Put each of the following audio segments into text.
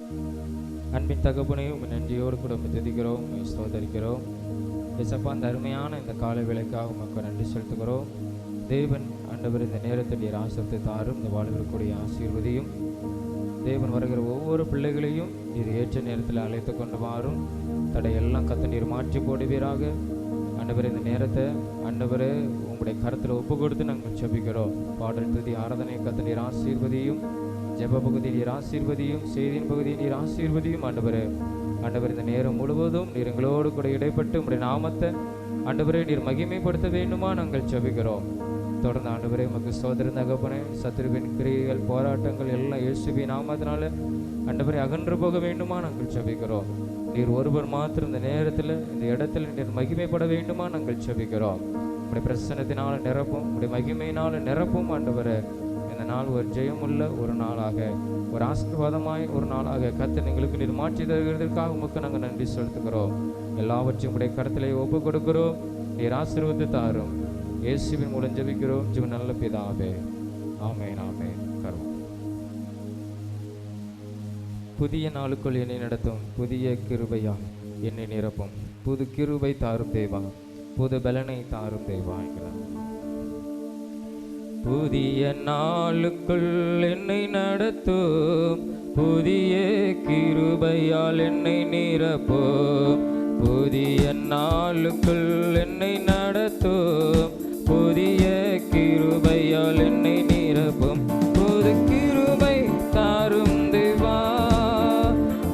அன்பின் தகப்பனையும் உங்கள் நன்றியோடு கூட துதிக்கிறோம், ஸ்தோத்தரிக்கிறோம். இயேசப்பா, அந்த அருமையான இந்த காலை வேளைக்காக உமக்கு நன்றி செலுத்துகிறோம். தேவன் ஆண்டவர் இந்த நேரத்தில் நீர் ஆசீர்வதித்து தாரும். இந்த வாழ்விற்குரிய ஆசீர்வதியும் தேவன் வருகிற ஒவ்வொரு பிள்ளைகளையும் நீர் ஏற்ற நேரத்தில் அழைத்து கொண்டு வாரும். தடையெல்லாம் கத்த நீர் மாற்றி போடுவீராக. ஆண்டவர் இந்த நேரத்தை ஆண்டவரே உங்களுடைய கருத்தில் ஒப்பு கொடுத்து நாங்கள் ஜெபிக்கிறோம். பாடல் துதி ஆராதனை கத்த நீர் ஆசீர்வதியும், ஜெப பகுதி நீர் ஆசீர்வதியும், செய்தியின் பகுதி நீர் ஆசீர்வதியும். ஆண்டவரே இந்த நேரம் முழுவதும் நீர் எங்களோடு கூட இடைப்பட்டு உங்களுடைய நாமத்தை ஆண்டவரே நீர் மகிமைப்படுத்த வேண்டுமா நாங்கள் ஜெபிக்கிறோம். தொடர்ந்து ஆண்டவரே உமக்கு சோதர தகப்பனே, சத்துருவின் கிரியைகள் போராட்டங்கள் எல்லாம் இயேசுவின் நாமத்தினால ஆண்டவரே அகன்று போக வேண்டுமா நாங்கள் ஜெபிக்கிறோம். நீர் ஒருவர் மாத்திரம் இந்த நேரத்தில் இந்த இடத்துல நீர் மகிமைப்பட வேண்டுமா நாங்கள் ஜெபிக்கிறோம். உங்களுடைய பிரசன்னத்தினால நிரப்பும், உங்களுடைய மகிமையினால நிரப்பும். ஆண்டவரே இந்த நாள் ஒரு ஜெயமுள்ள ஒரு நாளாக, ஒரு ஆசீர்வாதமாய் ஒரு நாளாக கர்த்தர் எங்களுக்கு நீர் மாற்றி தருகிறதற்காக உமக்கு நாங்கள் நன்றி செலுத்துகிறோம். எல்லாவற்றையும் உடைய கருத்திலே ஒப்பு கொடுக்கிறோம். நீர் ஆசீர்வதித்து தாரும். இயேசுவின் மூலம் ஜெபிக்கிறோம் ஜீவன் நல்ல பிதாவே, ஆமென் ஆமென். கர்த்தர் புதிய நாளுக்குள் என்னை நடத்தும், புதிய கிருபையால் என்னை நிரப்பும், புது கிருபை தாரும் தேவா, புது பலனை தாரும் தேவா என்கிறார். புதிய நாளுக்குள் என்னை நடத்தும், புதிய கிருபையால் என்னை நிரப்பும், புதிய நாளுக்குள் என்னை நடத்தும், புதிய கிருபையால் என்னை நிரப்பும், புது கிருபை தாரும் தேவா,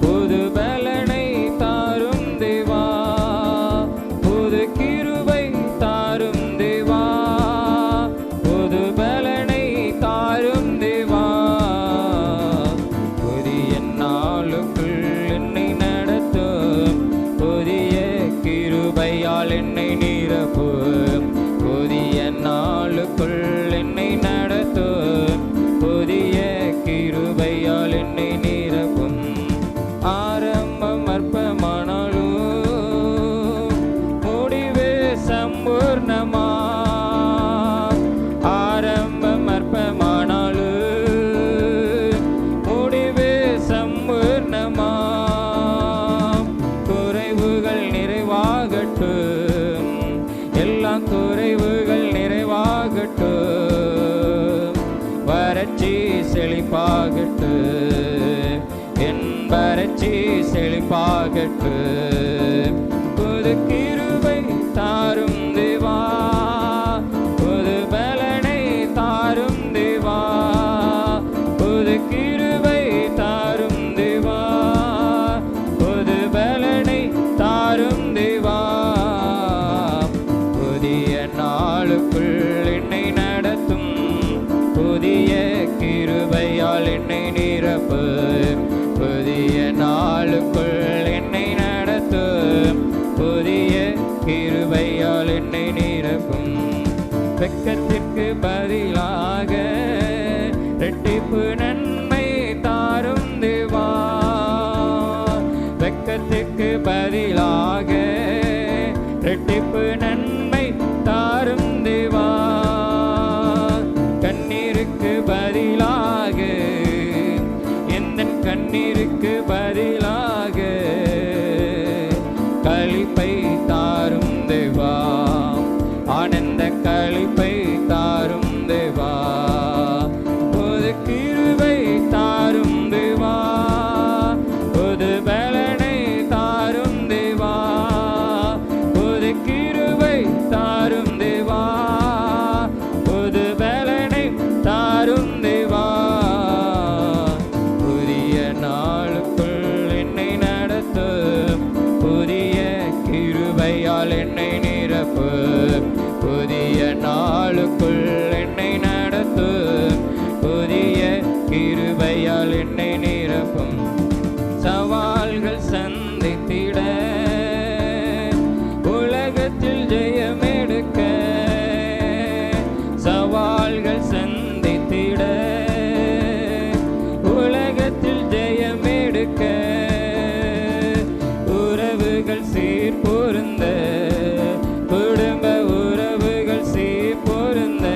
புது பலனை தாரும் தேவா, புது கிருபை தாரும் தேவா, புது பலனை தாரும் தேவா. புதிய நாளுக்குள் என்னை நடத்தும், புதிய கிருபையால் என்னை நிரப்பும், புதிய நாளுக்குள் என்னை நடத்தும், புதிய கிருபையால் என்னை நிரப்பும். ஆரம்பம் அற்பமானாலும் முடிவு சம்பூர்ணமா, ஆரம்பம் அற்பமானாலும் முடிவு சம்பூர்ணமா, குறைவுகள் நிறைவாகட்டும், எல்லா குறைவுகள் நிறைவாகட்டும், வறட்சி செழிப்பாகட்டும், என் வறட்சி செழிப்பாகட்டும், புது கிருபை தாரும் தேவா, புது பலனை தாரும் தேவா, புது கிருபை தாரும் தேவா, புது பலனை தாரும் தேவா. புதிய நாளுக்குள் என்னை நடத்தும், புதிய கிருபையால் என்னை நிரப்பும், புதிய நாளுக்குள் என்னை நடத்தும், புதிய கிருபையால் என்னை நிரப்பும். வெட்கத்திற்கு பதிலாக இரட்டிப்பு நன்மை தாரும் தேவா, வெட்கத்திற்கு பதிலாக இரட்டிப்பு நன்மை தாரும் தேவா, கண்ணீருக்கு பதிலாக எந்தன் கண்ணீருக்கு பதிலாக களிப்பை தாரும் தேவா, ஆனந்த களிப்பை தாரும் தேவா, புது கிருபை தாரும் தேவா, புது பலனை தாரும் தேவா, புது கிருபை தாரும் தேவா, புது பலனை தாரும் தேவா. புதிய நாளுக்குள் என்னை நடத்தும், புதிய கிருபையால் என்னை நிரப்பும், புதிய நாளுக்குள் என்னை நடத்தும், புதிய கிருபையால் என்னை நிரப்பும். சவால்கள் சந்தித்திட உலகத்தில் ஜெயமெடுக்க, சவால்கள் சந்தித்திட உலகத்தில் ஜெயமெடுக்க, உறவுகள் சீர்பொருந்த, குடும்ப உறவுகள் சீர்பொருந்த,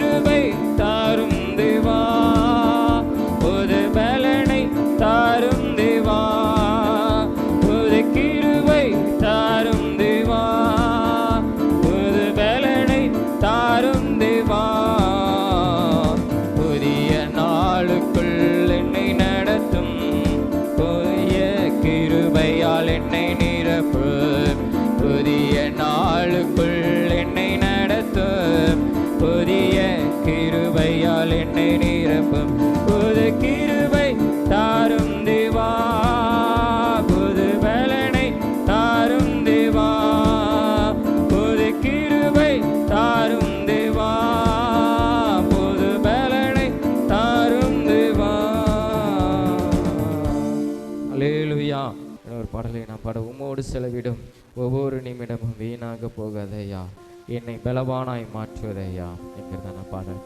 கிருபை தாரும் தேவா, புது பலனை தாரும் தேவா, புது கிருபை தாரும் தேவா, புது பலனை தாரும் தேவா. புதிய நாளுக்குள் என்னை நடத்தும், புதிய கிருபையால் என்னை நிரப்பு. புதிய நாளுக்குள் என்னை நடத்தும், புதிய கிருபையால் என்னை நிரப்பும். புது கிருபை தாரும் தேவா, புது பலனை தாரும் தேவா, புது கிருபை தாரும் தேவா, புது பலனை தாரும் தேவா. அல்லேலூயா. ஒரு பாடலை நான் பாட, உம்மோடு செலவிடும் ஒவ்வொரு நிமிடமும் வீணாக போகாதையா, என்னை பலவானாய் மாற்றுவதையா என்கிறதான பாடல்.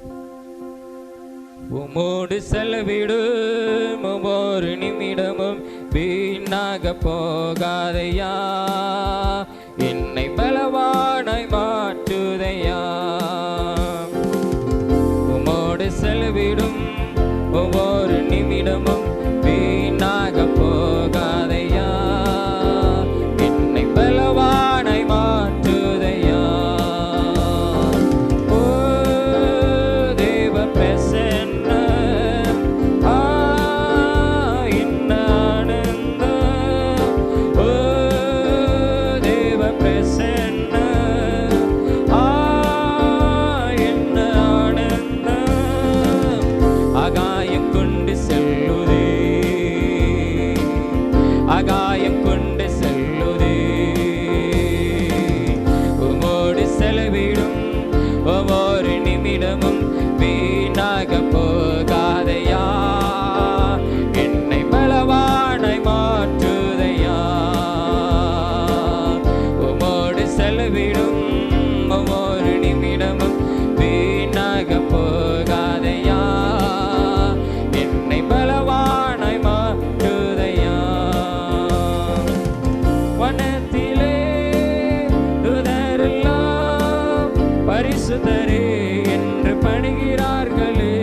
உம்மோடு செலவிடும் ஒவ்வொரு நிமிடமும் வீணாக போகாதையா, என்னை பலவானாய் மாற்றுதையா. உம்மோடு செலவிடும் ஒவ்வொரு நிமிடமும் வீணாக போகாதையா, என்னை பலவானாய் மாற்றுதையா. ஓ தேவ பிரசன்ன, என்ன ஆனந்தம். ஓ தேவ பிரசன்ன, என்ன ஆனந்தம். ஆகாயம் கொண்டு செல்லுதே, ஆகாயம் கொண்டு செல்லுதே. உம்மோடு செலவிடும் ஒவ்வொரு நிமிடமும் வீணாக போகாதையா, என்னை பலவானாய் மாற்றுதையா. உம்மோடு செலவிடும் ஒவ்வொரு நிமிடமும் வீணாக போகாதையா, என்னை பலவானாய் மாற்றுதையா. வனத்திலே தூதரெல்லாம் பரிசுத்தரே என்று பணிகிறார்களே,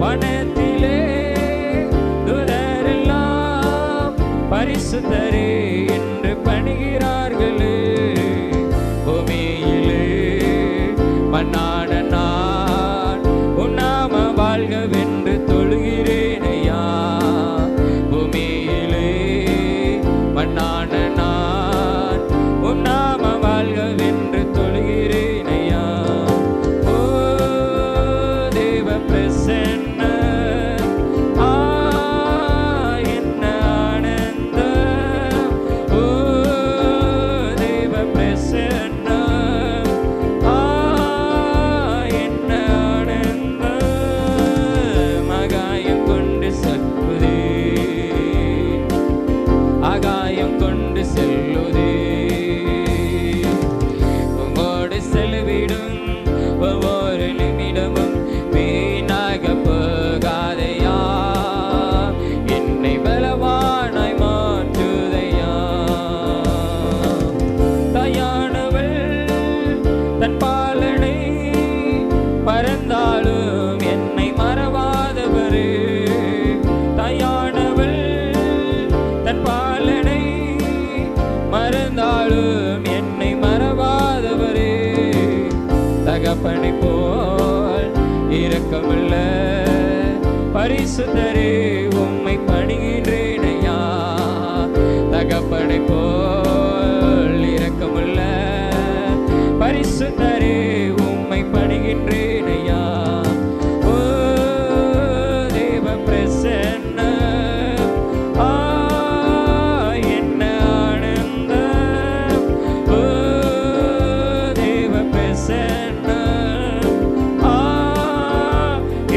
வனத்திலே தூதரெல்லாம் பரிசுத்தரே என்று பணிகிறார்களே. பூமியிலே மண்ணான நான் உன் நாம வாழ்கவென்று தொழுகிறேனையா. பூமியிலே மண்ணான நான் உன் நாம வாழ்கவென்று தொழுகிறேனையா. ஓ தேவ பிரசன்ன, என்ன ஆனந்தம். ஓ தேவ பிரசன்ன, என்ன ஆனந்தம். ஆகாயம் கொண்டு செல்லுதே, ஆகாயம் கொண்டு செல்லுதே. உம்மோடு செலவிடும் ஒவ்வொரு நிமிடமும் வீணாக போகாதையா, என்னை பலவானாய் மாற்றுதையா. தாயானவள் தன் பாலனை பறந்தாலும் என்னை மறவாதவரே. தாயானவள் தன் பாலனை மறந்தாலும் என்னை மறவாதவரே. தகப்பனை போல் இரக்கமுள்ள பரிசுத்தரே உம்மை பணிகின்றேனையா. தகப்பனை போல் இரக்கமுள்ள பரிசுத்தரே உம்மை பணிகின்றேனையா. ஓ தேவ பிரசன்ன, என்ன ஆனந்தம். ஓ தேவ பிரசன்ன,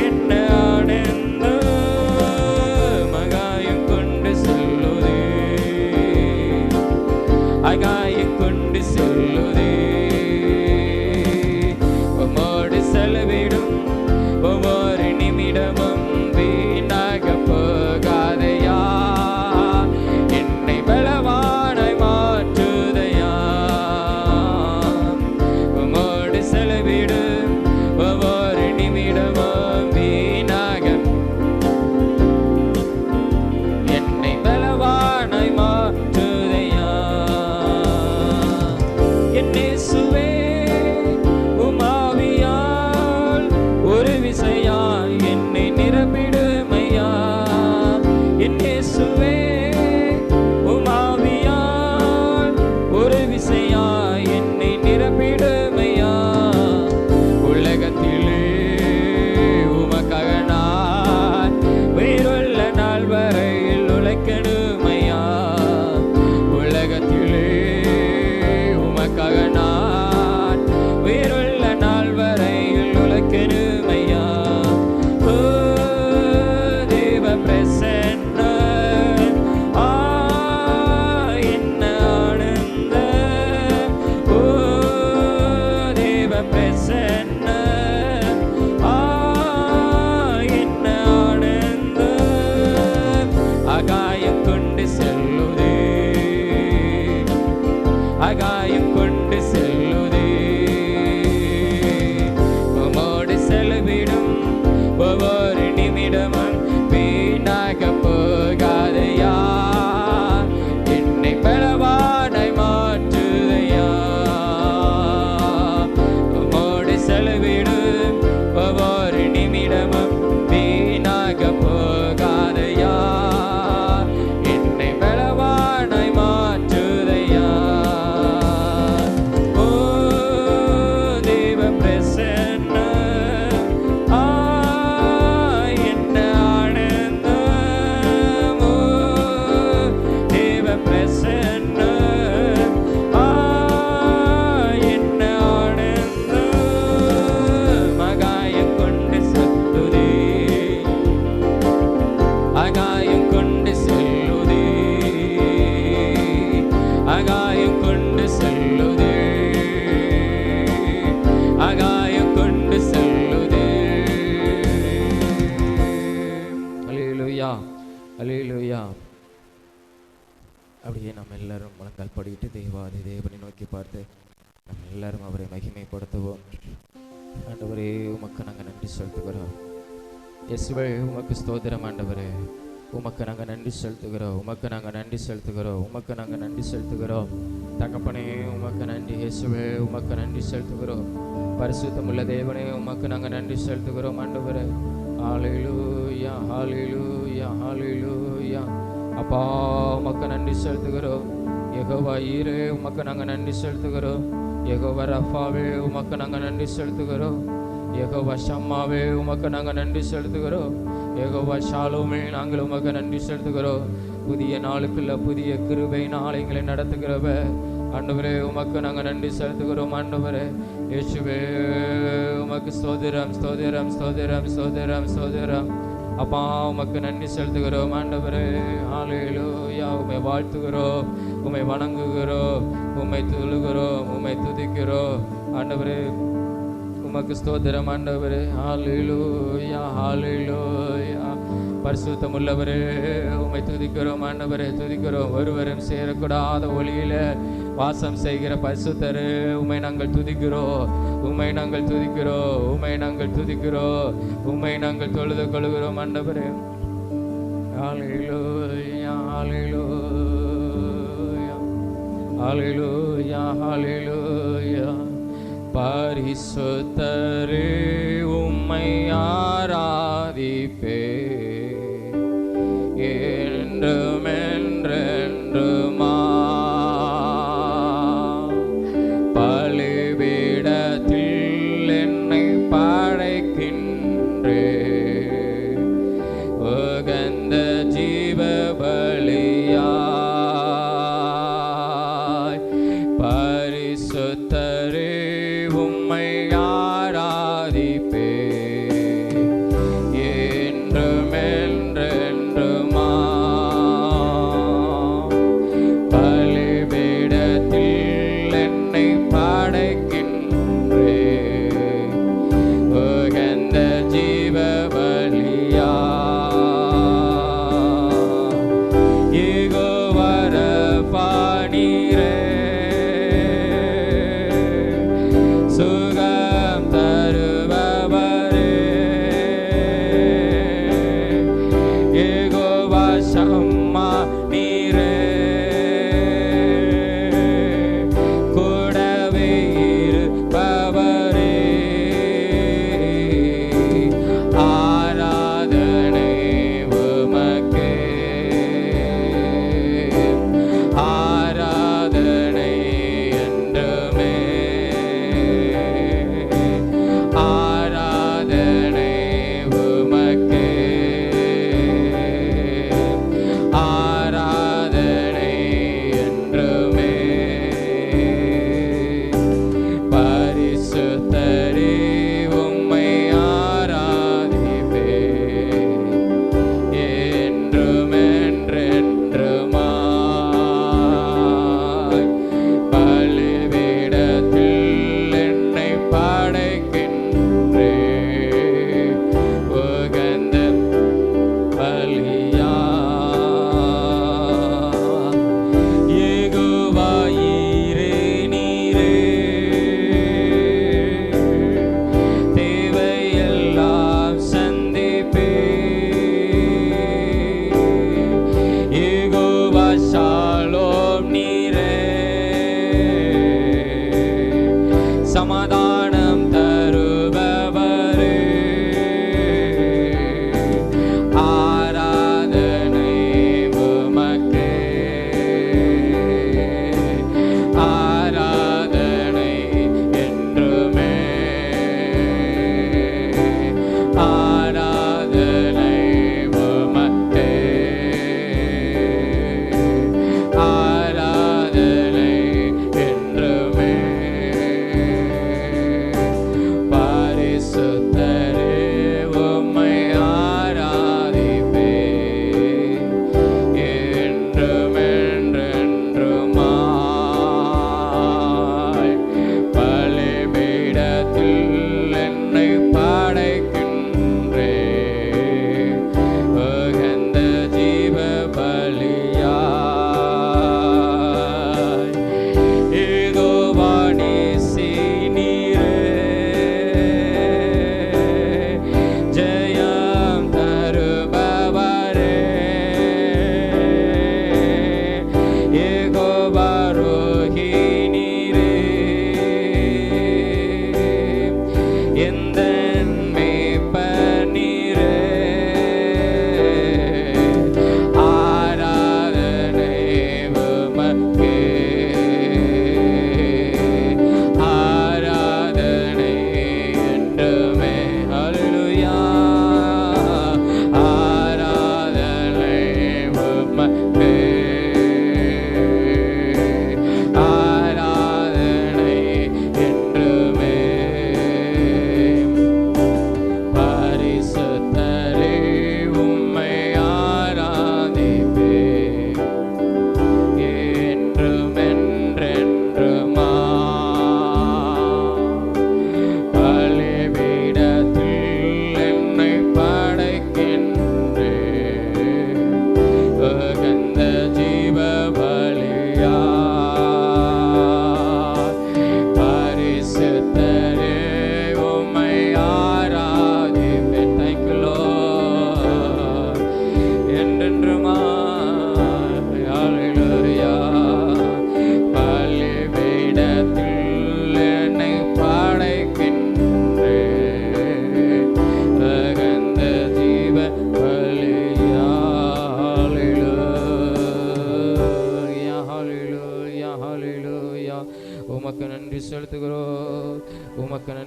என்ன ஆனந்தம். விசையாய் என்னை நிரப்பிடுமையா என் இயேசுவே உமாவியால் ஒரு விசையாய் என்னை நிரப்பிடுமையா உலகத்திலே உமக்காக நான் உயிருள்ள நாள் வரையில் உழைக்கணுமையா உலகத்திலே உமக்காக நான் உயிருள்ள நாள் வரையில் உழைக்கணுமையா ஓ தேவ பிரசன்ன என்ன ஆனந்த ஓ தேவ பிரசன்ன என்ன ஆனந்த ஆகாயம் கொண்டு செல்லுதே ஆகாயம் கொண்டு செல்லுதே உமோடு செலவிடும் ஒவ்வொரு நிமிடமும் வீணாக போகாதையா என்னை பலவானாய் மாற்றுதையா உமோடு செலவிடும் ஒவ்வொரு நிமிடமும் வீணாக போகாதையா என்னை பலவானாய் மாற்றுதையா ஓ தேவ பிரசன்ன என்ன ஆனந்தம் ஓ தேவ பிரசன்ன என்ன ஆனந்தம் ஆகாயம் கொண்டு செல்லுதே ஆகாயம் கொண்டு செல்லுதே ஆகாயம் கொண்டு செல்லுதே ஆகாயம் கொண்டு செல்லுதே அல்லேலூயா அல்லேலூயா. அப்படியே நம்ம எல்லாரும் முழங்கால் படிட்டு தேவாதி தேவனை நோக்கி பார்த்து நம்ம எல்லாரும் அவரை மகிமைப்படுத்துவோம். ஆண்டவரே உமக்கு நாங்கள் நன்றி செலுத்துகிறோம். இயேசுவே உமக்கு ஸ்தோத்திரம் ஆண்டவரே. உமக்கு நாங்கள் நன்றி செலுத்துகிறோம். உமக்கு நாங்கள் நன்றி செலுத்துகிறோம். உமக்கு நாங்கள் நன்றி செலுத்துகிறோம். தகப்பனே உமக்கு நன்றி. இயேசுவே உமக்கு நன்றி செலுத்துகிறோம். பரிசுத்தமுள்ள தேவனே உமக்கு நாங்கள் நன்றி செலுத்துகிறோம் ஆண்டவரே. ஹல்லேலூயா ஹல்லேலூயா ஹல்லேலூயா. அப்பா உமக்கு நன்றி செலுத்துகிறோம். யெகோவா ஈரே உமக்கு நாங்கள் நன்றி செலுத்துகிறோம். யெகோவா ரஃபாவே உமக்கு நாங்கள் நன்றி செலுத்துகிறோம். யெகோவா ஷம்மாவே உமக்கு நாங்கள் நன்றி செலுத்துகிறோம். யெகோவா ஷாலோமே நாங்கள் உமக்கு நன்றி செலுத்துகிறோம். புதிய நாளுக்குள்ள புதிய கிருபை நாளைங்களை நடத்துகிறவ ஆண்டவரே உமக்கு நாங்கள் நன்றி செலுத்துகிறோம் ஆண்டவரே. இயேசுவே உமக்கு ஸ்தோத்திரம் ஸ்தோத்திரம் ஸ்தோத்திரம் ஸ்தோத்திரம் ஸ்தோத்திரம். அப்பா உமக்கு நன்றி செலுத்துகிறோம் ஆண்டவரே. ஹல்லேலூயா. உம்மை வாழ்த்துகிறோம், உம்மை வணங்குகிறோம், உம்மை தொழுகிறோம், உம்மை துதிக்கிறோம் ஆண்டவரே. உமக்கு ஸ்தோத்திரம் ஆண்டவரே. ஹல்லேலூயா ஹல்லேலூயா. பரிசுத்தம் உள்ளவரே உம்மை துதிக்கிறோம் ஆண்டவரே, துதிக்கிறோம். ஒருவரும் சேரக்கூடாத ஒளியில வாசம் செய்கிற பரிசுத்தரே உம்மை நாங்கள் துதிக்கிறோம், உம்மை நாங்கள் துதிக்கிறோம், உம்மை நாங்கள் துதிக்கிறோம், உம்மை நாங்கள் தொழுது கொள்கிறோம் ஆண்டவரே. ஹல்லேலூயா ஹல்லேலூயா ஹல்லேலூயா ஹல்லேலூயா. பரிசுத்தரே உம்மை ஆராதிப்பே என்றும் என்றென்றுமா. பலிபீடத்தில் என்னை படைக்கின்றே உகந்த ஜீவ பலியாய். பரிசுத்தரே உம்மை ஆராதிப்பே என்றும்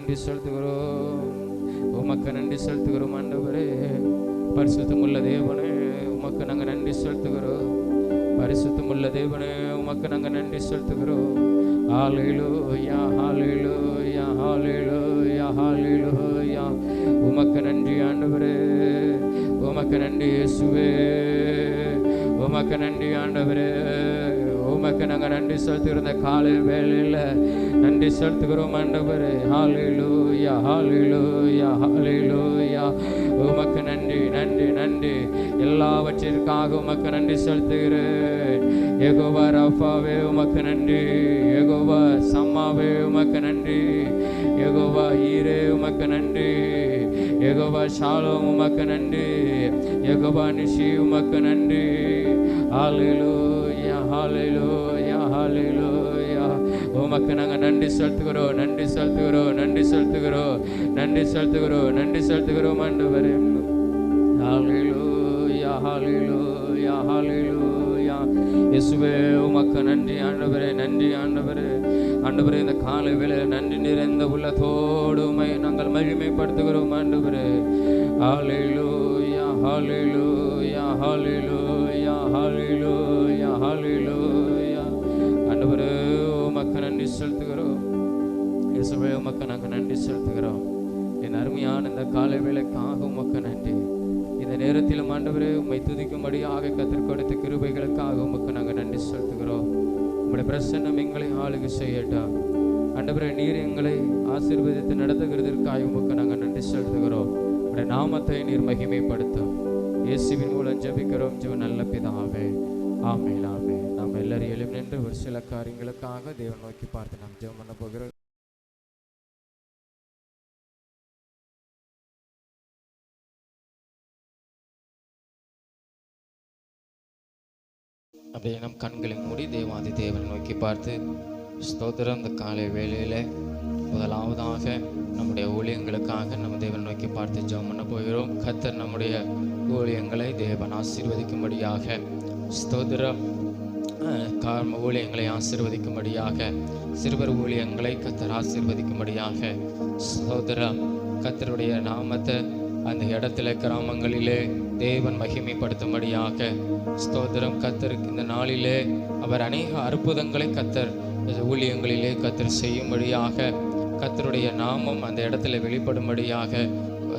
நன்றி செலுத்துகிறோம். உமக்கு நன்றி செலுத்துகிறோம் ஆண்டவரே. பரிசுத்தமுள்ள தேவனே உமக்கு நாங்கள் நன்றி செலுத்துகிறோம். பரிசுத்தமுள்ள தேவனே உமக்கு நாங்கள் நன்றி செலுத்துகிறோம். ஹல்லேலூயா ஹல்லேலூயா ஹல்லேலூயா ஹல்லேலூயா. உமக்கு நன்றி ஆண்டவரே, உமக்கு நன்றி இயேசுவே, உமக்கு நன்றி ஆண்டவரே. உமக்கு நாங்கள் நன்றி செலுத்துகிறோம். இந்த காலை வேளையில் நன்றி செலுத்துகிறோம் ஆண்டவரே. ஹல்லேலூயா ஹல்லேலூயா ஹல்லேலூயா. உமக்கு நன்றி நன்றி நன்றி. எல்லாவற்றிற்காக உமக்கு நன்றி செலுத்துகிறேன். யெகோவா ராஃபாவே உமக்கு நன்றி. யெகோவா சம்மாவே உமக்கு நன்றி. யெகோவா ஈரே உமக்கு நன்றி. யெகோவா ஷாலோம் உமக்கு நன்றி. யெகோவா நிஷி உமக்கு நன்றி. ஹல்லேலூயா ஹல்லேலூயா ஹல்லேலூயா. உமக்கு நாங்கள் நன்றி செலுத்துகிறோம் நன்றி செலுத்துகிறோம் நன்றி செலுத்துகிறோம் நன்றி செலுத்துகிறோம் நன்றி செலுத்துகிறோம் ஆண்டவரே. ஹல்லேலூயா ஹல்லேலூயா ஹல்லேலூயா. இயேசுவே உமக்கு நன்றி ஆண்டவரே, நன்றி ஆண்டவரே. ஆண்டவரே இந்த காலை வேளையில் நன்றி நிறைந்த உள்ளத்தோடு உம்மை நாங்கள் மகிமைப்படுத்துகிறோம் ஆண்டவரே. ஹல்லேலூயா ஹல்லேலூயா ஹல்லேலூயா ஹல்லேலூயா ஹல்லேலூயா. ஆண்டவரே உமக்கு நன்றி செலுத்துகிறோம். இயேசுவே உமக்கு நாங்கள் நன்றி செலுத்துகிறோம். என் அருமையான இந்த காலை வேளைக்காக உமக்கு நன்றி. இந்த நேரத்திலும் ஆண்டவரே உம்மை துதிக்கும்படியாக கர்த்தர் கொடுத்த கிருபைகளுக்காக உமக்கு நாங்கள் நன்றி செலுத்துகிறோம். உம்முடைய பிரசன்னம் எங்களை ஆளுகை செய்யட்டும் ஆண்டவரே. நீர் எங்களை ஆசீர்வதித்து நடத்துகிறதற்காக உமக்கு நாங்கள் நன்றி செலுத்துகிறோம். உம்முடைய நாமத்தை நீர் மகிமைப்படுத்தும். இயேசுவின் மூலம் ஜெபிக்கிறோம் ஜீவ நல்ல பிதாவே. ஆமென் ஆமென். நாம் எல்லாரும் எழும் நின்று ஒரு சில காரியங்களுக்காக தேவன் நோக்கி பார்த்து நாம் ஜெபம் பண்ண போகிறோம். அப்படியே நம் கண்களை மூடி தேவாதி தேவனை நோக்கி பார்த்து ஸ்தோத்திரம். இந்த காலை வேளையில் முதலாவதாக நம்முடைய ஊழியங்களுக்காக நம்ம தேவனை நோக்கி பார்த்து ஜெபம் பண்ண போகிறோம். கர்த்தர் நம்முடைய ஊழியங்களை தேவன் ஆசீர்வதிக்கும்படியாக ஸ்தோத்திரம். ஊழியங்களை ஆசீர்வதிக்கும்படியாக சிறுவர் ஊழியங்களை கர்த்தர் ஆசீர்வதிக்கும்படியாக ஸ்தோத்திரம். கர்த்தருடைய நாமத்தை அந்த இடத்துல கிராமங்களிலே தேவன் மகிமைப்படுத்தும்படியாக ஸ்தோத்திரம். கர்த்தருக்கு இந்த நாளிலே அவர் அநேக அற்புதங்களை கர்த்தர் ஊழியங்களிலே கர்த்தர் செய்யும்படியாக கர்த்தருடைய நாமம் அந்த இடத்துல வெளிப்படும்படியாக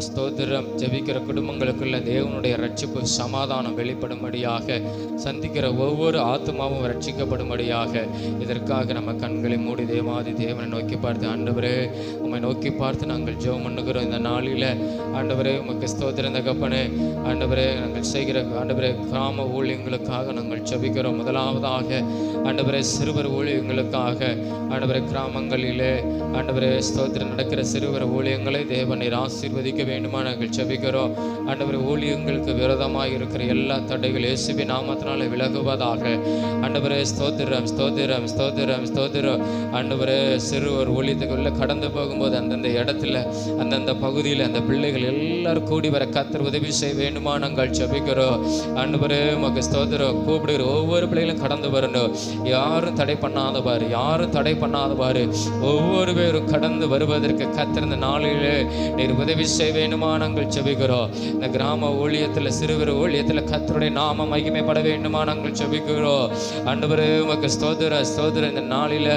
ஸ்தோத்திரம். ஜெபிக்கிற குடும்பங்களுக்குள்ள தேவனுடைய ரட்சிப்பு சமாதானம் வெளிப்படும்படியாக சந்திக்கிற ஒவ்வொரு ஆத்மாவும் ரட்சிக்கப்படும்படியாக இதற்காக நம்ம கண்களை மூடி தேவாதி தேவனை நோக்கி பார்த்து ஆண்டவரே உம்மை நோக்கி பார்த்து நாங்கள் ஜெபம் பண்ணுகிறோம். இந்த நாளில் ஆண்டவரே உமக்கு ஸ்தோத்திரம் தகப்பனே. ஆண்டவரே நாங்கள் செய்கிற ஆண்டவரே கிராம ஊழியங்களுக்காக நாங்கள் ஜெபிக்கிறோம். முதலாவதாக ஆண்டவரே சிறுவர் ஊழியங்களுக்காக ஆண்டவரே கிராமங்களிலே ஆண்டவரே ஸ்தோத்திரம் நடக்கிற சிறுவர் ஊழியங்களை தேவனை ஆசீர்வதிக்க வேண்டுமா நாங்கள் ஜெபிக்கிறோம். ஆண்டவரே ஊழியங்களுக்கு விரோதமாக இருக்கிற எல்லா தடைகள் இயேசுவின் நாமத்தினால விலகுவதாக. ஆண்டவரே ஸ்தோத்திரம் ஸ்தோத்திரம் ஸ்தோத்திரம் ஸ்தோத்திரம். ஆண்டவரே சிறுவர் ஊழியத்துக்குள்ள கடந்து போகும்போது அந்தந்த இடத்துல அந்தந்த பகுதியில் அந்த பிள்ளைகள் எல்லாரும் கூடி வர கர்த்தர் உதவி செய்ய வேண்டுமா நாங்கள் ஜெபிக்கிறோம். ஆண்டவரே உமக்கு ஸ்தோத்திரம். கூப்பிடுகிற ஒவ்வொரு பிள்ளைகளும் கடந்து வரணும். யாரும் தடை பண்ணாதவாறு யாரும் தடை பண்ணாதவாறு ஒவ்வொரு பேரும் கடந்து வருவதற்கு கர்த்தர் இந்த நாளிலே நீர் உதவி செய்ய வேண்டுமா நாங்கள் ஜெபிக்கிறோம். இந்த கிராம ஊழியத்தில் சிறுவர் ஊழியத்தில் கர்த்தருடைய நாமம் மகிமைப்பட வேண்டுமா நாங்கள் ஜெபிக்கிறோம். ஆண்டவரே உமக்கு ஸ்தோத்திர ஸ்தோத்திர. இந்த நாளில்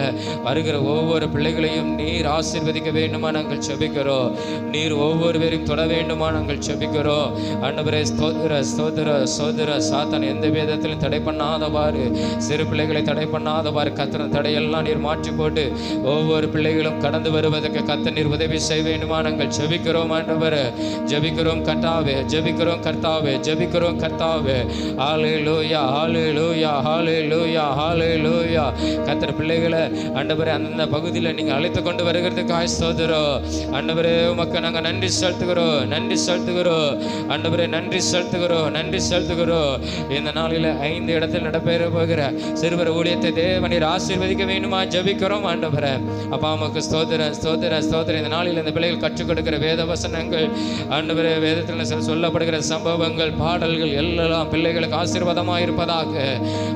வருகிற ஒவ்வொரு பிள்ளைகளையும் நீர் ஆசீர்வதிக்க வேண்டுமா நாங்கள் ஜெபிக்கிறோம். நீர் ஒவ்வொரு பேரையும் தொட வேண்டுமா நாங்கள் ஜெபிக்கிறோம். ஆண்டவரே ஸ்தோத்திர ஸ்தோத்திர ஸ்தோத்திர. சாத்தான் எந்த விதத்திலும் தடை பண்ணாதவாறு சிறு பிள்ளைகளை தடை பண்ணாதவாறு கர்த்தர் தடையெல்லாம் நீர் மாற்றி போட்டு ஒவ்வொரு பிள்ளைகளும் கடந்து வருவதற்கு கர்த்தர் நீர் உதவி செய்ய வேண்டுமா நாங்கள் ஜெபிக்கிறோம். ஆண்டவரே ஜெபிக்கிறோம் கர்த்தாவே, ஜெபிக்கிறோம் கர்த்தாவே, ஜெபிக்கிறோம் கர்த்தாவே. ஹல்லேலூயா ஹல்லேலூயா ஹல்லேலூயா ஹல்லேலூயா. கர்த்தர் பிள்ளைகளை ஆண்டவரே அந்தந்த பகுதியில் நீங்கள் அழைத்து கொண்டு வருகிறதுக்காக ஸ்தோத்திரம். ஆண்டவரே உமக்கு நாங்கள் நன்றி செலுத்துகிறோம் நன்றி செலுத்துகிறோம். ஆண்டவரே நன்றி செலுத்துகிறோம் நன்றி செலுத்துகிறோம். இந்த நாளில் 5 இடத்தில் நடைபெற போகிற சிறுவர் ஊழியத்தை தேவனீர் ஆசீர்வதிக்க வேண்டுமா ஜெபிக்கிறோம். ஆண்டவரே அப்பா உமக்கு ஸ்தோத்திரம் ஸ்தோத்திரம் ஸ்தோத்திரம். இந்த நாளில் இந்த பிள்ளைகள் கற்றுக் கொடுக்கிற வேத வசனங்கள் சம்பவங்கள் ஆண்டவரே, வேதத்தில் சொல்லப்படுகிற சம்பவங்கள், பாடல்கள் எல்லாம் பிள்ளைகளுக்கு ஆசீர்வாதமாக இருப்பதாக.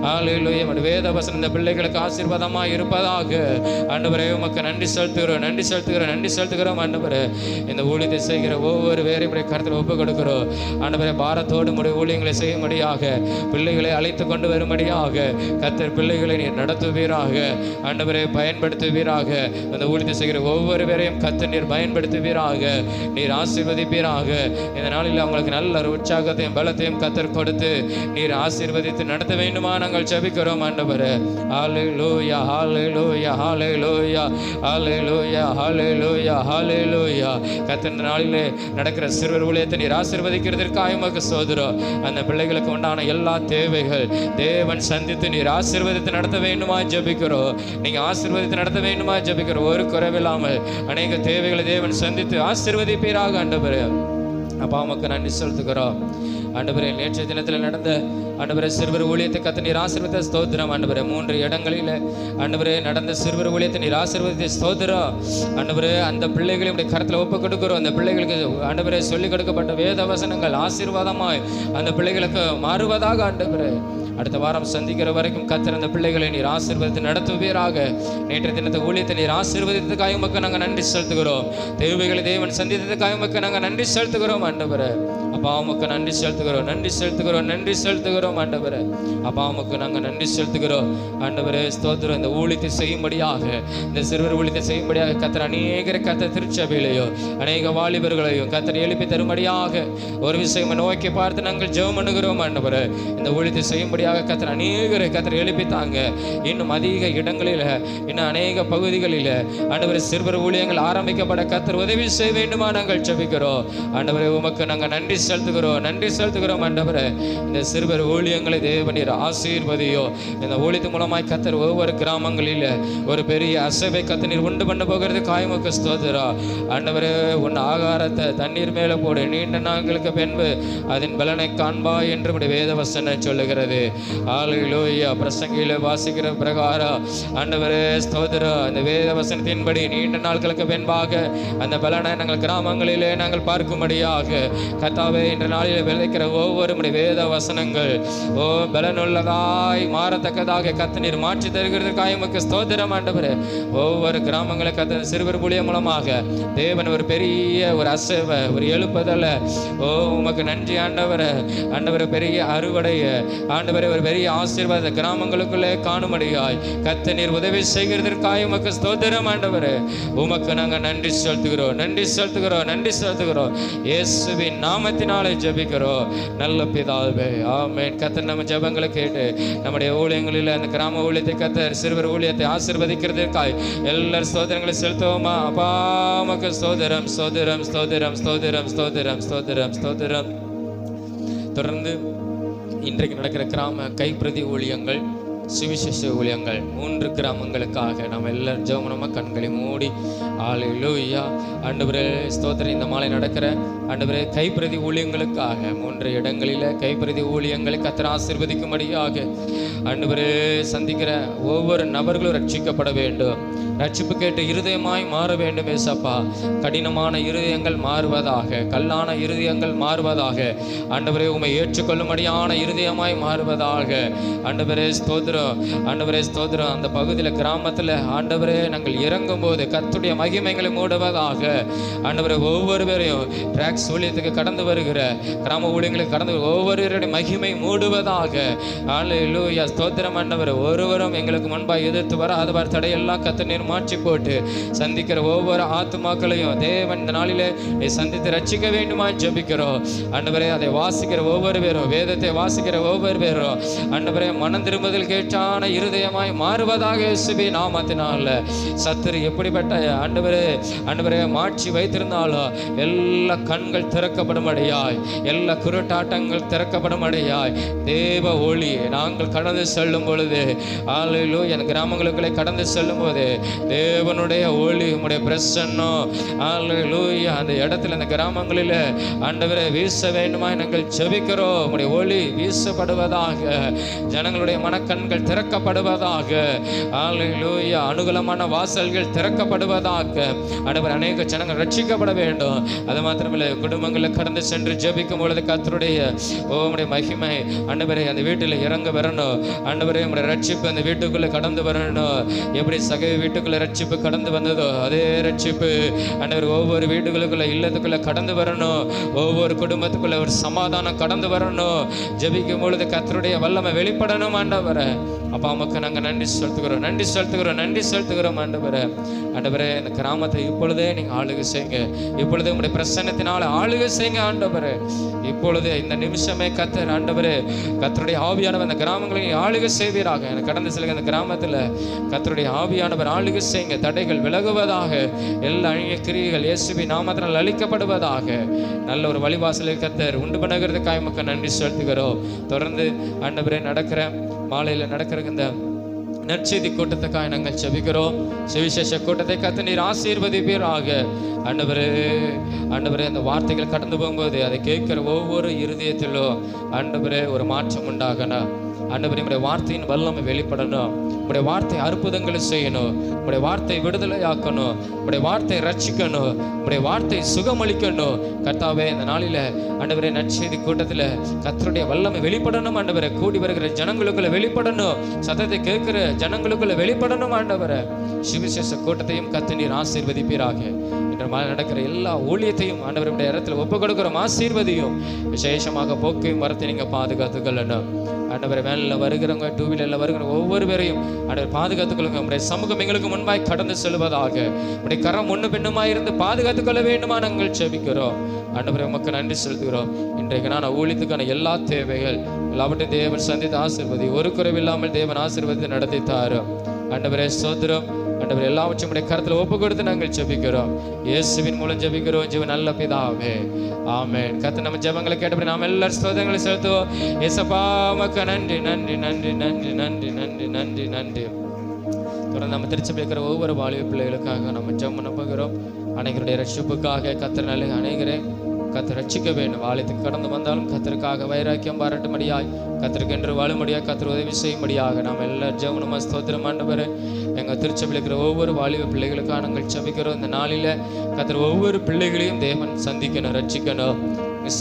ஹல்லேலூயா. வேத வசனம் இந்த பிள்ளைகளுக்கு ஆசீர்வாதமாக இருப்பதாக. ஆண்டவரே, உமக்கு நன்றி செலுத்துகிறோம், நன்றி செலுத்துகிறோம், நன்றி செலுத்துகிறோம். ஆண்டவரே, இந்த ஊழியத்தை செய்கிற ஒவ்வொரு பேரையும் கருத்தில் ஒப்புக் கொடுக்கிறோம். ஆண்டவரே, பாரத்தோடு முடிய ஊழியங்களை செய்யும்படியாக, பிள்ளைகளை அழைத்து கொண்டு வரும்படியாக கர்த்தர் பிள்ளைகளை நீர் நடத்துவீராக. ஆண்டவரே, பயன்படுத்துவீராக. அந்த ஊழியத்தை செய்கிற ஒவ்வொரு பேரையும் கர்த்தர் நீர் பயன்படுத்துவீராக, நீர் ஆசீர்வதிப்பீராக. இந்த நாளில் அவங்களுக்கு நல்ல ஒரு உற்சாகத்தையும் பலத்தையும் கர்த்தர் கொடுத்து நீர் ஆசீர்வதித்து நடத்த வேண்டுமா நாங்கள் ஜெபிக்கிறோம். ஆண்டவரே, ஹல்லேலூயா, ஹல்லேலூயா, ஹல்லேலூயா, ஹல்லேலூயா, ஹல்லேலூயா, ஹல்லேலூயா. கர்த்தர் இந்த நாளிலே நடக்கிற சிறுவர் ஊழியத்தை நீர் ஆசீர்வதிக்கிறதற்காக உமக்கு ஸ்தோத்திரம். அந்த பிள்ளைகளுக்கு உண்டான எல்லா தேவைகள் தேவன் சந்தித்து நீர் ஆசீர்வதித்து நடத்த வேண்டுமா ஜெபிக்கிறோம். நீங்க ஆசீர்வதித்து நடத்த வேண்டுமா ஜெபிக்கிறோம். ஒரு குறைவில்லாமல் அநேக தேவைகளை தேவன் சந்தித்து ஆசீர்வதிப்பீராக. ஆண்டவரே, அப்பா உமக்கு நன்றி செலுத்துகிறோம். ஆண்டவரே, நேற்றைய தினத்தில் நடந்த ஆண்டவரே சிறுவர் ஊழியத்தை கர்த்தர் நீர் ஆசீர்வதித்த ஸ்தோத்திரம். ஆண்டவரே, 3 இடங்களில் ஆண்டவரே நடந்த சிறுவர் ஊழியத்தை நீர் ஆசீர்வதித்த ஸ்தோத்திரம். ஆண்டவரே, அந்த பிள்ளைகளை உடைய கரத்தில் ஒப்புக் கொடுக்கிறோம். அந்த பிள்ளைகளுக்கு ஆண்டவரே சொல்லிக் கொடுக்கப்பட்ட வேத வசனங்கள் ஆசீர்வாதமாய் அந்த பிள்ளைகளுக்கு மாறுவதாக. ஆண்டவரே, அடுத்த வாரம் சந்திக்கிற வரைக்கும் கர்த்தர் அந்த பிள்ளைகளை நீர் ஆசீர்வதித்து நடத்துவீராக. நேற்றைய தினத்தை ஊழியத்தை நீர் ஆசீர்வதித்ததுக்காக உமக்கு நாங்கள் நன்றி செலுத்துகிறோம். தேவைகளை தேவன் சந்தித்ததுக்காக உமக்கு நாங்கள் நன்றி செலுத்துகிறோம். ஆண்டவரே, அப்பா உமக்கு நன்றி செலுத்துகிறோம், நன்றி செலுத்துகிறோம், நன்றி செலுத்துகிறோம். ஆண்டவரே, அப்பா உமக்கு நாங்கள் நன்றி செலுத்துகிறோம். ஆண்டவரே, ஸ்தோத்திரம். இந்த ஊழியத்தை செய்யும்படியாக, இந்த சிறுவர் ஊழியத்தை செய்யும்படியாக கர்த்தர் அநேகரை கர்த்தர் திருச்சபையிலையோ அநேக வாலிபர்களையும் கர்த்தர் எழுப்பி தரும்படியாக ஒரு விஷயம் நோக்கி பார்த்து நாங்கள் ஜெபம் பண்ணுகிறோம். ஆண்டவரே, இந்த ஊழியத்தை செய்யும்படியாக கர்த்தர் அநேகரை கர்த்தர் எழுப்பித்தாங்க. இன்னும் அதிக இடங்களில், இன்னும் அநேக பகுதிகளில் ஆண்டவரே சிறுவர் ஊழியங்கள் ஆரம்பிக்கப்பட கர்த்தர் உதவி செய்ய வேண்டுமா நாங்கள் ஜெபிக்கிறோம். ஆண்டவரே, உமக்கு நாங்கள் நன்றி செலுத்துகிறோம், நன்றி செலுத்துகிறோம். ஆண்டவரே, இந்த சிறுவர் ஊழியங்களை தேவனீர் ஆசீர்வதியோ. இந்த ஊழியத்தின் மூலமாய் கர்த்தர் ஒவ்வொரு கிராமங்களில் ஒரு பெரிய அசைவை கர்த்தர் நீர் உண்டு பண்ண போகிறது காயமுக்கு ஸ்தோத்திரம். ஆண்டவரே, உன் ஆகாரத்தை தண்ணீர் மேலே போடு, நீண்ட நாட்களுக்கு பின்பு அதன் பலனை காண்பாய் என்று வேத வசனம் சொல்லுகிறது. ஹல்லேலூயா. பிரசங்கில வாசிக்கிற பிரகாரம் ஆண்டவரே ஸ்தோத்திரம். அந்த வேத வசனத்தின்படி நீண்ட நாட்களுக்கு பின்பாக அந்த பலனை நாங்கள் கிராமங்களிலே நாங்கள் பார்க்கும்படியாக கர்த்தாவே, இன்ற நாளில் விளைக்கிற ஒவ்வொரு வேத வசனங்கள் பலனுள்ளதாய் மாறத்தக்கதாக கர்த்தர் நீர் மாற்றி தருகிறதுக்காக உமக்கு ஸ்தோத்திரம். ஆண்டவரே, ஒவ்வொரு கிராமங்களை கர்த்தர் சிறுவர் ஊழியம் மூலமாக தேவன் ஒரு பெரிய ஒரு அசைவை, ஒரு எழுப்புதல உமக்கு நன்றி. ஆண்டவரே, ஆண்டவரே, பெரிய அறுவடைய ஆண்டவரே, ஒரு பெரிய ஆசீர்வாத கிராமங்களுக்குள்ளே காணும்படியாய் கர்த்தர் நீர் உதவி செய்கிறதற்காக உமக்கு ஸ்தோத்திரம். ஆண்டவரே, உமக்கு நாங்கள் நன்றி செலுத்துகிறோம், நன்றி செலுத்துகிறோம், நன்றி செலுத்துகிறோம். இயேசுவின் நாமத்தினாலே ஜெபிக்கிறோம் நல்ல பிதாவே, ஆமென். கர்த்தர் நம்ம ஜெபங்களை கேட்டு நம்முடைய ஊழியங்களில் அந்த கிராம ஊழியத்தை கர்த்தர் சிறுவர் ஊழியத்தை ஆசீர்வதிக்கிறதற்காய் எல்லாரும் ஸ்தோத்திரங்களை செலுத்துவோமா? அப்பா உமக்கு ஸ்தோத்திரம், ஸ்தோத்திரம், ஸ்தோத்திரம், ஸ்தோத்திரம், ஸ்தோத்திரம், ஸ்தோத்திரம், ஸ்தோத்திரம். தொடர்ந்து இன்றைக்கு நடக்கிற கிராம கைப்பிரதி ஊழியங்கள், சுவிசேஷ ஊழியங்கள் 3 கிராமங்களுக்காக நாம் எல்லாரும் ஜெபம் கண்களை மூடி ஹல்லேலூயா. ஆண்டவரே ஸ்தோத்திரம். இந்த மாலை நடக்கிற ஆண்டவரே கைப்பிரதி ஊழியங்களுக்காக 3 இடங்களில் கைப்பிரதி ஊழியங்களை கர்த்தர் ஆசீர்வதிக்கும்படியாக ஆண்டவரே சந்திக்கிற ஒவ்வொரு நபர்களும் ரட்சிக்கப்பட வேண்டும், ரட்சிப்பு கேட்டு இருதயமாய் மாற வேண்டும். ஏசப்பா, கடினமான இருதயங்கள் மாறுவதாக, கல்லான இருதயங்கள் மாறுவதாக, ஆண்டவரே உம்மை ஏற்றுக்கொள்ளும்படியான இருதயமாய் மாறுவதாக. ஆண்டவரே ஸ்தோத்திரம், ஆண்டவரே ஸ்தோத்திரம். அந்த பகுதியில் கிராமத்தில் ஆண்டவரே நாங்கள் இறங்கும் போது கர்த்தருடைய மகிமைகளை மூடுவதாக. ஆண்டவரே, ஒவ்வொரு பேரையும் டிராக்ஸ் ஊழியத்துக்கு கடந்து வருகிற கிராம ஊழியங்களுக்கு கடந்து ஒவ்வொருவருடைய மகிமை மூடுவதாக. ஹல்லேலூயா. ஸ்தோத்திரம். ஆண்டவரே, ஒருவரும் எங்களுக்கு முன்பாக எதிர்த்து வராதவர் தடையெல்லாம் கர்த்தர் நீர் மாற்றி போட்டு சந்திக்கிற ஒவ்வொரு ஆத்துமாக்களையும் தேவன் இந்த நாளிலே சந்தித்து ரட்சிக்க வேண்டுமா ஜெபிக்கிறோம். ஆண்டவரே, அதை வாசிக்கிற ஒவ்வொரு பேரும், வேதத்தை வாசிக்கிற ஒவ்வொரு பேரும் ஆண்டவரே மனம் திரும்புதல் கேட்டான இருதயமாய் மாறுவதாக இயேசுவின் நாமத்தினால. சத்துரு எப்படிப்பட்ட ஆண்டவரே ஆண்டவரே மாற்றி வைத்திருந்தாலும் எல்லா கண்கள் திறக்கப்படும்படியாய், எல்லா குருட்டாட்டங்கள் திறக்கப்படும்படியாய் தேவ ஒளி நாங்கள் கடந்து செல்லும் பொழுது ஹல்லேலூயா என் கிராமங்களுக்குள்ளே கடந்து செல்லும் போது தேவனுடைய ஒளி உம்முடைய பிரசன்னம் ஹல்லேலூயா அந்த இடத்துல அந்த கிராமங்களில் ஆண்டவரே வீச வேண்டுமாய் நாங்கள் ஜெபிக்கிறோம். உம்முடைய ஒளி வீசப்படுவதாக, ஜனங்களுடைய மனக்கண்கள் வாசல்கள் திறக்கப்படுவதாக. ஹல்லேலூயா. அனுகூலமான வாசல்கள் திறக்கப்படுவதாக. ஆண்டவர் அநேக ஜனங்கள் ரட்சிக்கப்பட வேண்டும். அது மாத்திரமில்லை, குடும்பங்களை கடந்து சென்று ஜெபிக்கும் பொழுது கர்த்தருடைய உம்முடைய மகிமை ஆண்டவரே அந்த வீட்டில் இறங்க வரணும். ஆண்டவரே உம்முடைய ரட்சிப்பு அந்த வீட்டுக்குள்ளே கடந்து வரணும். எப்படி சகை வீட்டுக்குள்ளே ரட்சிப்பு கடந்து வந்ததோ அதே ரட்சிப்பு ஆண்டவர் ஒவ்வொரு வீடுகளுக்குள்ள இல்லத்துக்குள்ள கடந்து வரணும். ஒவ்வொரு குடும்பத்துக்குள்ள ஒரு சமாதானம் கடந்து வரணும். ஜெபிக்கும் பொழுது கர்த்தருடைய வல்லமை வெளிப்படணும். ஆண்டவரே அப்பா அம்மாக்கு நாங்கள் நன்றி செலுத்துகிறோம், நன்றி செலுத்துகிறோம், நன்றி செலுத்துகிறோம். ஆண்டவரே ஆண்டவரே இந்த கிராமத்தை இப்பொழுதே நீங்கள் ஆளுகை செய்யுங்க. இப்பொழுது உங்களுடைய பிரசன்னத்தினால ஆளுகை செய்யுங்க. ஆண்டவரே இப்பொழுது இந்த நிமிஷமே கர்த்தர் ஆண்டவரே கர்த்தருடைய ஆவியானவர் அந்த கிராமங்களை ஆளுகை செய்வீராக. எனக்கு கடந்து செல்கிற அந்த கிராமத்தில் கர்த்தருடைய ஆவியானவர் ஆளுகை செய்யுங்க. தடைகள் விலகுவதாக. எல்லா அழிய கிரியைகள் இயேசுவின் நாமத்தினால் அழிக்கப்படுவதாக. நல்ல ஒரு வழிவாசலில் கர்த்தர் உண்டு பண்ணுகிறதுக்காக மக்கள் நன்றி செலுத்துகிறோம். தொடர்ந்து ஆண்டவரே நடக்கிற மாலையில் நடக்கிற இந்த நற்செய்தி கூட்டத்துக்காக நாங்கள் ஜெபிக்கிறோம். சுவிசேஷ கூட்டத்தை கர்த்தர் நீர் ஆசீர்வதிப்பீராக. ஆண்டவரே ஆண்டவரே அந்த வார்த்தைகள் கடந்து போகும்போது அதை கேட்கிற ஒவ்வொரு இருதயத்திலும் ஆண்டவரே ஒரு மாற்றம் உண்டாகணும். ஆண்டவரே உம்முடைய வார்த்தையின் வல்லமை வெளிப்படணும். உம்முடைய வார்த்தை அற்புதங்களை செய்யணும். உம்முடைய வார்த்தை விடுதலையாக்கணும். உம்முடைய வார்த்தை ரட்சிக்கணும். உம்முடைய வார்த்தை சுகமளிக்கணும். கர்த்தாவே இந்த நாளில் ஆண்டவரே நற்செய்தி கூட்டத்தில் கர்த்தருடைய வல்லமை வெளிப்படணும். ஆண்டவரே கூடி வருகிற ஜனங்களுக்குள்ள வெளிப்படணும். சத்தத்தை கேட்கிற ஜனங்களுக்குள்ள வெளிப்படணும். ஆண்டவரே சுவிசேஷ கூட்டத்தையும் கர்த்தர் நீர் ஆசீர்வதிப்பீராக. இன்று நடக்கிற எல்லா ஊழியத்தையும் ஆண்டவருடைய இடத்துல ஒப்பு கொடுக்கிறோம். ஆசீர்வதியும் விசேஷமாக போக்கையும் வரத்தை நீங்க பாதுகாத்துக்கொள்ளணும். ஆண்டவரை வேனில் வருகிறவங்க, டூ வீலரில் வருகிற ஒவ்வொரு பேரையும் ஆண்டவர் பாதுகாத்துக்கொள்ளுங்க. உங்களுடைய சமூகம் எங்களுக்கு முன்பாய் கடந்து செல்வதாக. உடைய கரம் முன்னு பின்னுமாய் இருந்து பாதுகாத்துக்கொள்ள வேண்டுமா நாங்கள் ஜெபிக்கிறோம். ஆண்டவரை உமக்கு நன்றி செலுத்துகிறோம். இன்றைக்கு நான் ஊழியத்துக்கான எல்லா தேவைகள் எல்லாவற்றையும் தேவன் சந்தித்து ஆசீர்வதி. ஒரு குறைவில்லாமல் தேவன் ஆசீர்வதித்து நடத்தித்தாரு. ஆண்டவரே ஸ்தோத்திரம். ஆண்டவர் எல்லாவற்றையும் உடைய கருத்தில் ஒப்பு கொடுத்து நாங்கள் ஜெபிக்கிறோம். இயேசுவின் மூலம் ஜெபிக்கிறோம் ஜீவன் நல்ல பிதாவே, ஆமென். கர்த்தர் நம்ம ஜெபங்களை கேட்டபடி நாம் எல்லாரும் ஸ்தோத்திரங்களை செலுத்துவோம். இயேசப்பா உமக்கு நன்றி நன்றி நன்றி நன்றி நன்றி நன்றி நன்றி நன்றி. தொடர்ந்து நம்ம திருச்சபையில் இருக்கிற ஒவ்வொரு வாலிப பிள்ளைகளுக்காக நம்ம ஜெபம் பண்ண போகிறோம். அனைவருடைய ரட்சிப்புக்காக கர்த்தர் நல்ல அனைவரே கர்த்தர் ரட்சிக்க வேண்டும். ஆலயத்துக்கு கடந்து வந்தாலும் கர்த்தருக்காக வைராக்கியம் பாராட்டும்படியாய், கர்த்தருக்கு என்று வாழும்படியாக, கர்த்தர் உதவி செய்யும்படியாக நாம் எல்லாரும் ஜெபம் ஸ்தோத்திரம். ஆண்டவரே எங்கள் திருச்சபையில் இருக்கிற ஒவ்வொரு வாலிப பிள்ளைகளுக்காக நாங்கள் ஜெபிக்கிறோம். இந்த நாளில் கர்த்தர் ஒவ்வொரு பிள்ளைகளையும் தேவன் சந்திக்கணும், ரட்சிக்கணும்.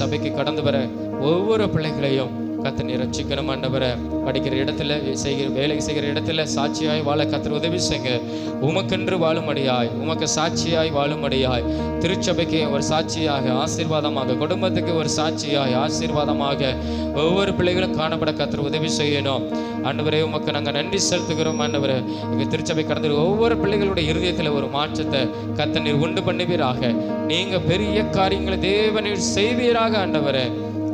சபைக்கு கடந்து வர ஒவ்வொரு பிள்ளைகளையும் கர்த்தர் நீர் ரட்சிக்கணும். ஆண்டவரே படிக்கிற இடத்துல வேலை செய்கிற இடத்துல சாட்சியாய் வாழ கர்த்தர் உதவி செய்யுங்க. உமக்கென்று வாழும்படியாய், உமக்கு சாட்சியாய் வாழும்படியாய், திருச்சபைக்கு ஒரு சாட்சியாக ஆசீர்வாதமாக, குடும்பத்துக்கு ஒரு சாட்சியாய் ஆசீர்வாதமாக ஒவ்வொரு பிள்ளைகளும் காணப்பட கர்த்தர் உதவி செய்யணும். ஆண்டவரே உமக்கு நாங்கள் நன்றி செலுத்துகிறோம். ஆண்டவரே எங்கள் திருச்சபை கடந்து ஒவ்வொரு பிள்ளைகளுடைய இருதயத்தில் ஒரு மாற்றத்தை கர்த்தர் நீர் உண்டு பண்ணுவீராக. நீங்கள் பெரிய காரியங்களை தேவனீர் செய்வீராக. ஆண்டவரே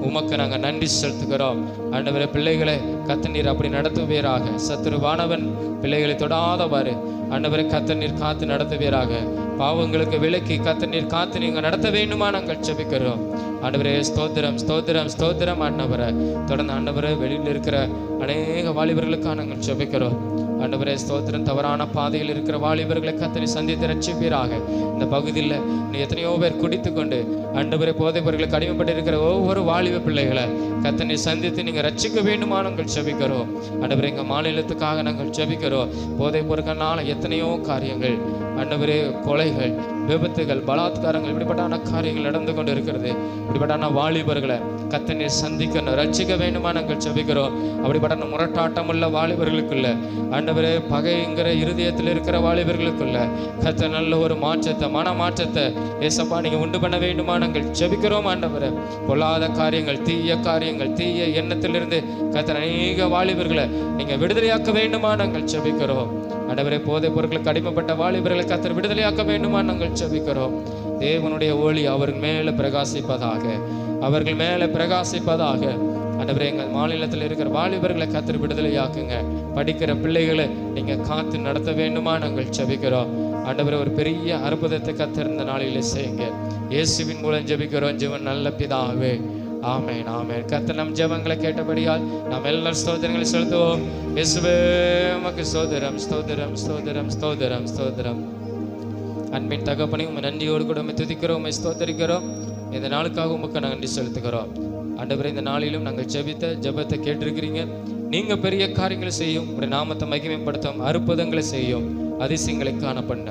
உமக்கு நாங்கள் நன்றி செலுத்துகிறோம். ஆண்டவரே பிள்ளைகளை கர்த்தர் நீர் அப்படி நடத்துவீராக. சத்துருவானவன் பிள்ளைகளை தொடாதவாறு ஆண்டவரை கர்த்தர் நீர் காத்து நடத்துவீராக. பாவங்களுக்கு விலக்கி கர்த்தர் நீர் காத்து நீங்கள் நடத்த வேண்டுமா நாங்கள் ஜெபிக்கிறோம். ஆண்டவரே ஸ்தோத்திரம் ஸ்தோத்திரம் ஸ்தோத்திரம். ஆண்டவரை தொடர்ந்து ஆண்டவரை வெளியில் இருக்கிற அநேக வாலிபர்களுக்காக நாங்கள் ஜெபிக்கிறோம். ஆண்டவரே ஸ்தோத்திரம். தவறான பாதையில் இருக்கிற வாலிபர்களை கர்த்தர் சந்தித்து ரட்சிப்பீராக. இந்த பகுதியில் நீ எத்தனையோ பேர் குடித்து கொண்டு ஆண்டவரே போதைப்பொருட்களுக்கு அடிமைப்பட்டு இருக்கிற ஒவ்வொரு வாலிப பிள்ளைகளை கர்த்தர் நீ சந்தித்து நீங்கள் ரட்சிக்க வேண்டுமா நாங்கள் ஜெபிக்கிறோம். ஆண்டவரே எங்கள் மாநிலத்துக்காக நாங்கள் ஜெபிக்கிறோம். போதைப் பொருட்களால் எத்தனையோ காரியங்கள் ஆண்டவரே, கொலைகள், விபத்துகள், பலாத்காரங்கள், இப்படிப்பட்டான காரியங்கள் நடந்து கொண்டு இருக்கிறது. இப்படிப்பட்டான வாலிபர்களை கர்த்தர் நீர் சந்திக்கணும், ரட்சிக்க வேண்டுமா நாங்கள் ஜெபிக்கிறோம். அப்படிப்பட்ட முரட்டாட்டம் உள்ள வாலிபர்களுக்குள்ள ஆண்டவரே, பகைங்கிற இருதயத்தில் இருக்கிற வாலிபர்களுக்குள்ள கர்த்தர் நல்ல ஒரு மாற்றத்தை, மன மாற்றத்தை ஏசப்பா நீங்க உண்டு பண்ண வேண்டுமா நாங்கள் ஜெபிக்கிறோம். ஆண்டவரே பொல்லாத காரியங்கள், தீய காரியங்கள், தீய எண்ணத்திலிருந்து கர்த்தர் அநேக வாலிபர்களை நீங்க விடுதலையாக்க வேண்டுமா நாங்கள் ஜெபிக்கிறோம். ஆண்டவரே போதைப் பொருட்களுக்கு அடிமைப்பட்ட வாலிபர்களை கர்த்தர் விடுதலையாக்க வேண்டுமா நாங்கள் ஜெபிக்கிறோம். தேவனுடைய ஒளி அவர்கள் மேலே பிரகாசிப்பதாக, அவர்கள் மேலே பிரகாசிப்பதாக. ஆண்டவரே எங்கள் மாநிலத்தில் இருக்கிற வாலிபர்களை கர்த்தர் விடுதலையாக்குங்க. படிக்கிற பிள்ளைகளை நீங்க காத்து நடத்த வேண்டுமா நாங்கள் ஜெபிக்கிறோம். ஆண்டவரே ஒரு பெரிய அற்புதத்தை கர்த்தர் இந்த நாளிலே செய்யுங்க. இயேசுவின் மூலம் ஜெபிக்கிறோம் ஜீவன் நல்ல பிதாவே, ஆமென் ஆமென். கர்த்தர் நம் ஜெபங்களை கேட்டபடியால் நாம் எல்லாரும் ஸ்தோத்திரங்களை செலுத்துவோம். இயேசுவே உமக்கு ஸ்தோத்திரம் ஸ்தோத்திரம் ஸ்தோத்திரம் ஸ்தோத்திரம் ஸ்தோத்திரம். அன்பின் தகப்பனை உம்மை நன்றியோடு கூட உம்மை துதிக்கிறோம், உம்மை ஸ்தோத்திரிக்கிறோம். இந்த நாளுக்காக உமக்கு நன்றி செலுத்துகிறோம். ஆண்டவரே, இந்த நாளிலும் நாங்கள் ஜெபித்த ஜெபத்தை கேட்டிருக்கிறீங்க. நீங்க பெரிய காரியங்களை செய்யும், உடைய நாமத்தை மகிமைப்படுத்தும், அற்புதங்களை செய்யும், அதிசயங்களை காண பண்ண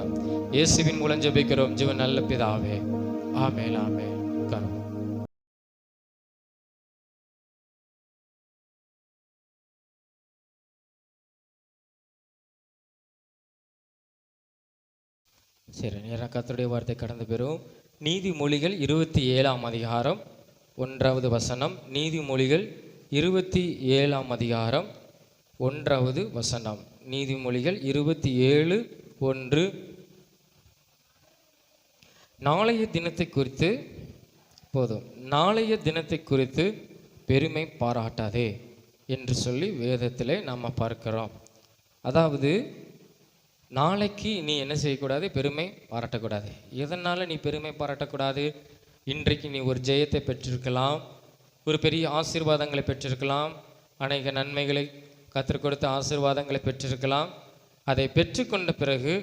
இயேசுவின் மூலம் ஜெபிக்கிறோம் ஜீவன் நல்ல பிதாவே. ஆமென், ஆமென். காணோம். சரி, நேரம் கர்த்தருடைய வார்த்தை கடந்து பெறும். நீதிமொழிகள் 27ஆம் அதிகாரம் 1வது வசனம். நீதிமொழிகள் 27ஆம் அதிகாரம் 1வது வசனம். நீதிமொழிகள் 27:1. நாளைய தினத்தை குறித்து போதும், நாளைய தினத்தை குறித்து பெருமை பாராட்டாதே என்று சொல்லி வேதத்திலே நாம் பார்க்கிறோம். அதாவது நாளைக்கு நீ என்ன செய்யக்கூடாது? பெருமை பாராட்டக்கூடாது. எதனால் நீ பெருமை பாராட்டக்கூடாது? இன்றைக்கு நீ ஒரு ஜெயத்தை பெற்றிருக்கலாம், ஒரு பெரிய ஆசீர்வாதங்களை பெற்றிருக்கலாம், அநேக நன்மைகளை கற்றுக் கொடுத்த ஆசீர்வாதங்களை பெற்றிருக்கலாம். அதை பெற்றுக்கொண்ட பிறகு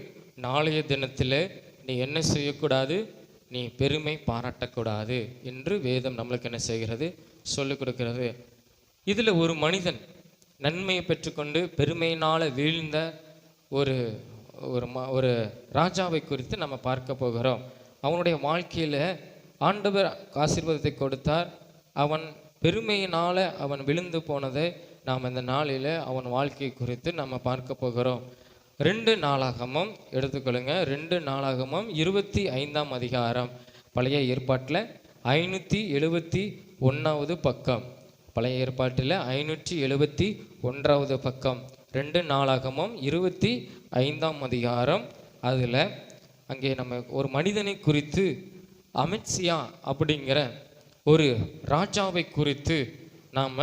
நாளைய தினத்தில் நீ என்ன செய்யக்கூடாது? நீ பெருமை பாராட்டக்கூடாது என்று வேதம் நம்மளுக்கு என்ன செய்கிறது? சொல்லிக் கொடுக்கிறது. இதில் ஒரு மனிதன் நன்மையை பெற்றுக்கொண்டு பெருமையினால் வீழ்ந்த ஒரு ராஜாவை குறித்து நம்ம பார்க்க போகிறோம். அவனுடைய வாழ்க்கையில் ஆண்டவர் ஆசீர்வாதத்தை கொடுத்தார். அவன் பெருமையினால் அவன் விழுந்து போனதை நாம் இந்த நாளில் அவன் வாழ்க்கை குறித்து நம்ம பார்க்க போகிறோம். 2 நாளாகமம் எடுத்துக்கொள்ளுங்க. 2 நாளாகமம் 25ஆம் அதிகாரம். பழைய ஏற்பாட்டில் 571வது பக்கம். பழைய ஏற்பாட்டில் 571வது பக்கம். 2 நாளாகமம் 25ஆம் அதிகாரம். அதில் அங்கே நம்ம ஒரு மனிதனை குறித்து, அமித்சியா அப்படிங்கிற ஒரு ராஜாவை குறித்து நாம்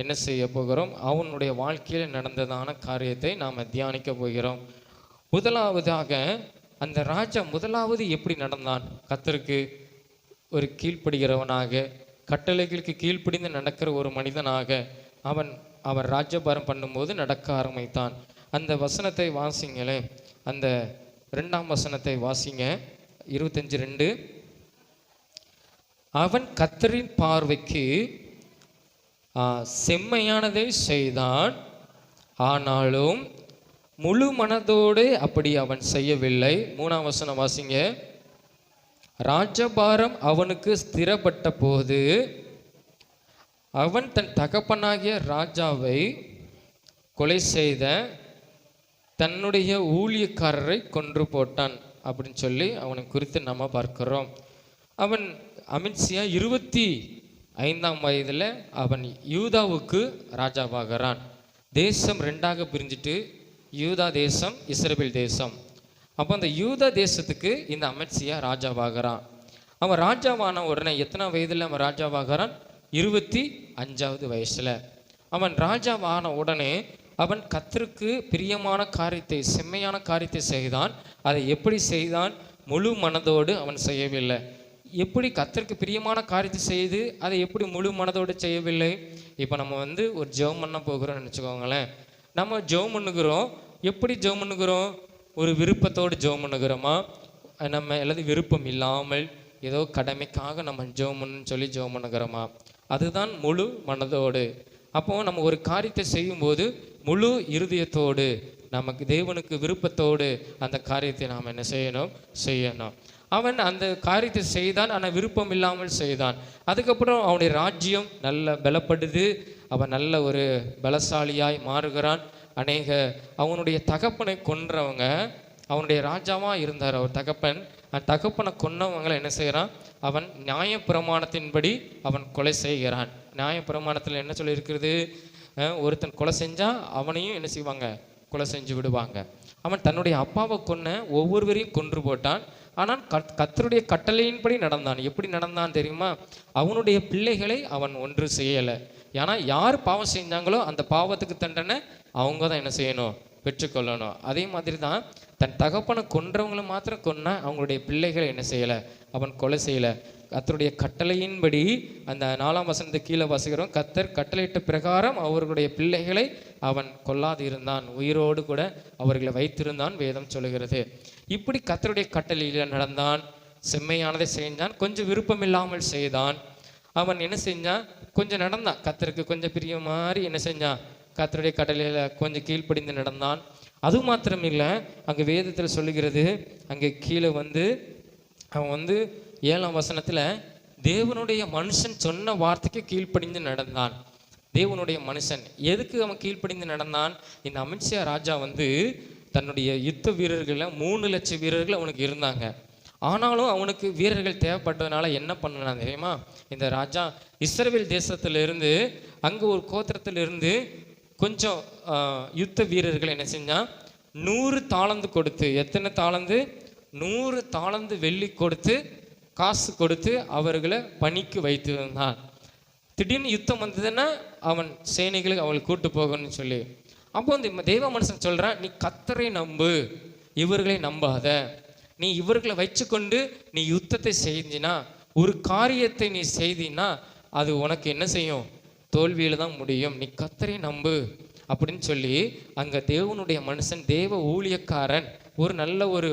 என்ன செய்ய போகிறோம்? அவனுடைய வாழ்க்கையில் நடந்ததான காரியத்தை நாம் தியானிக்க போகிறோம். முதலாவதாக அந்த ராஜா முதலாவது எப்படி நடந்தான்? கர்த்தருக்கு ஒரு கீழ்ப்படுகிறவனாக, கட்டளைகளுக்கு கீழ்ப்படிந்து நடக்கிற ஒரு மனிதனாக அவன் ராஜ்யபாரம் பண்ணும்போது நடக்க ஆரம்பித்தான். அந்த வசனத்தை வாசிங்களே. அந்த 2ஆம் வசனத்தை வாசிங்க. 25:2. அவன் கர்த்தரின் பார்வைக்கு செம்மையானதை செய்தான், ஆனாலும் முழு மனதோடு அப்படி அவன் செய்யவில்லை. 3ஆம் வசனம் வாசிங்க. ராஜபாரம் அவனுக்கு ஸ்திரப்பட்ட போது அவன் தன் தகப்பனாகிய ராஜாவை கொலை செய்த தன்னுடைய ஊழியக்காரரை கொன்று போட்டான் அப்படின்னு சொல்லி அவனை குறித்து நம்ம பார்க்கிறோம். அவன் அமித்சியா 25ஆம் வயதில் அவன் யூதாவுக்கு ராஜாவாகிறான். தேசம் 2ஆக பிரிஞ்சுட்டு யூதா தேசம், இஸ்ரவேல் தேசம். அப்போ அந்த யூதா தேசத்துக்கு இந்த அமித்சியா ராஜாவாகிறான். அவன் ராஜாவான உடனே எத்தனை வயதில் அவன் ராஜாவாகிறான்? 25வது வயசில். அவன் ராஜாவான உடனே அவன் கர்த்தருக்கு பிரியமான காரியத்தை, செம்மையான காரியத்தை செய்தான். அதை எப்படி செய்தான்? முழு மனதோடு அவன் செய்யவில்லை. எப்படி கர்த்தருக்கு பிரியமான காரியத்தை செய்து அதை எப்படி முழு மனதோடு செய்யவில்லை? இப்போ நம்ம ஒரு ஜெபம் பண்ண போகிறோம்னு நினச்சிக்கோங்களேன். நம்ம ஜெபம் பண்ணுகிறோம். எப்படி ஜெபம் பண்ணுகிறோம்? ஒரு விருப்பத்தோடு ஜெபம் பண்ணுகிறோமா? நம்ம எல்லாது விருப்பம் இல்லாமல் ஏதோ கடமைக்காக நம்ம ஜெபம் பண்ணணும்னு சொல்லி ஜெபம் பண்ணுகிறோமா? அதுதான் முழு மனதோடு. அப்போது நம்ம ஒரு காரியத்தை செய்யும்போது முழு இருதயத்தோடு, நமக்கு தேவனுக்கு விருப்பத்தோடு அந்த காரியத்தை நாம் என்ன செய்யணும். அவன் அந்த காரியத்தை செய்தான், ஆனால் விருப்பம் இல்லாமல் செய்தான். அதுக்கப்புறம் அவனுடைய ராஜ்யம் நல்ல பலப்படுது. அவன் நல்ல ஒரு பலசாலியாய் மாறுகிறான். அவனுடைய தகப்பனை கொன்றவங்க, அவனுடைய ராஜாவாக இருந்தார் அவர் தகப்பன். அந்த தகப்பனை கொன்னவங்களை என்ன செய்கிறான்? அவன் நியாயப்பிரமாணத்தின்படி அவன் கொலை செய்கிறான். நியாயப்பிரமாணத்தில் என்ன சொல்லியிருக்கிறது? ஒருத்தன் கொலை செஞ்சால் அவனையும் என்ன செய்வாங்க? கொலை செஞ்சு விடுவாங்க. அவன் தன்னுடைய அப்பாவை கொன்ன ஒவ்வொருவரையும் கொன்று போட்டான். ஆனால் கர்த்தருடைய கட்டளையின்படி நடந்தான். எப்படி நடந்தான் தெரியுமா? அவனுடைய பிள்ளைகளை அவன் ஒன்று செய்யலை. ஏன்னா யார் பாவம் செஞ்சாங்களோ அந்த பாவத்துக்கு தண்டனை அவங்க தான் என்ன செய்யணும்? பெற்றுக்கொள்ளணும். அதே மாதிரி தான் தன் தகப்பனை கொன்றவங்களை மாத்திரம் கொன்ன அவங்களுடைய பிள்ளைகளை என்ன செய்யலை? அவன் கொலை செய்யலை. கர்த்தருடைய கட்டளையின்படி அந்த 4ஆம் வசனத்தை கீழே வாசிக்கிறோம். கர்த்தர் கட்டளையிட்ட பிரகாரம் அவர்களுடைய பிள்ளைகளை அவன் கொல்லாது இருந்தான், உயிரோடு கூட அவர்களை வைத்திருந்தான் வேதம் சொல்லுகிறது. இப்படி கர்த்தருடைய கட்டளையில் நடந்தான், செம்மையானதை செய்தான், கொஞ்சம் விருப்பம் இல்லாமல் செய்தான். அவன் என்ன செஞ்சான், கொஞ்சம் நடந்தான், கர்த்தருக்கு கொஞ்சம் பிரிய மாதிரி என்ன செஞ்சான், கர்த்தருடைய கட்டளையில கொஞ்சம் கீழ்ப்படிந்து நடந்தான். அது மாத்திரம் இல்லை, அங்கே வேதத்தில் சொல்லுகிறது, அங்கே கீழே அவன் 7ஆம் வசனத்தில் தேவனுடைய மனுஷன் சொன்ன வார்த்தைக்கு கீழ்ப்படிந்து நடந்தான். தேவனுடைய மனுஷன் எதுக்கு அவன் கீழ்ப்படிந்து நடந்தான்? இந்த அமித்ஷா ராஜா தன்னுடைய யுத்த வீரர்களை 3 லட்சம் வீரர்கள் அவனுக்கு இருந்தாங்க. ஆனாலும் அவனுக்கு வீரர்கள் தேவைப்பட்டதுனால என்ன பண்ணான் தெரியுமா? இந்த ராஜா இஸ்ரவேல் தேசத்திலிருந்து அங்கே ஒரு கோத்திரத்திலிருந்து கொஞ்சம் யுத்த வீரர்கள் என்ன செஞ்சான், 100 தாளந்து கொடுத்து, எத்தனை தாளந்து? 100 தாளந்து வெள்ளி கொடுத்து, காசு கொடுத்து அவர்களை பணிக்கு வைத்து வந்தான். திடீர்னு யுத்தம் வந்ததுன்னா அவன் சேனைகளுக்கு அவளை கூட்டு போகணும்னு சொல்லி. அப்போ தெய்வ மனுஷன் சொல்கிறான், நீ கர்த்தரை நம்பு, இவர்களை நம்பாத. நீ இவர்களை வச்சுக்கொண்டு நீ யுத்தத்தை செஞ்சினா, ஒரு காரியத்தை நீ செய்தினா அது உனக்கு என்ன செய்யும்? தோல்வியில் தான் முடியும். நீ கர்த்தரை நம்பு அப்படின்னு சொல்லி அங்கே தேவனுடைய மனுஷன், தேவ ஊழியக்காரன், ஒரு நல்ல ஒரு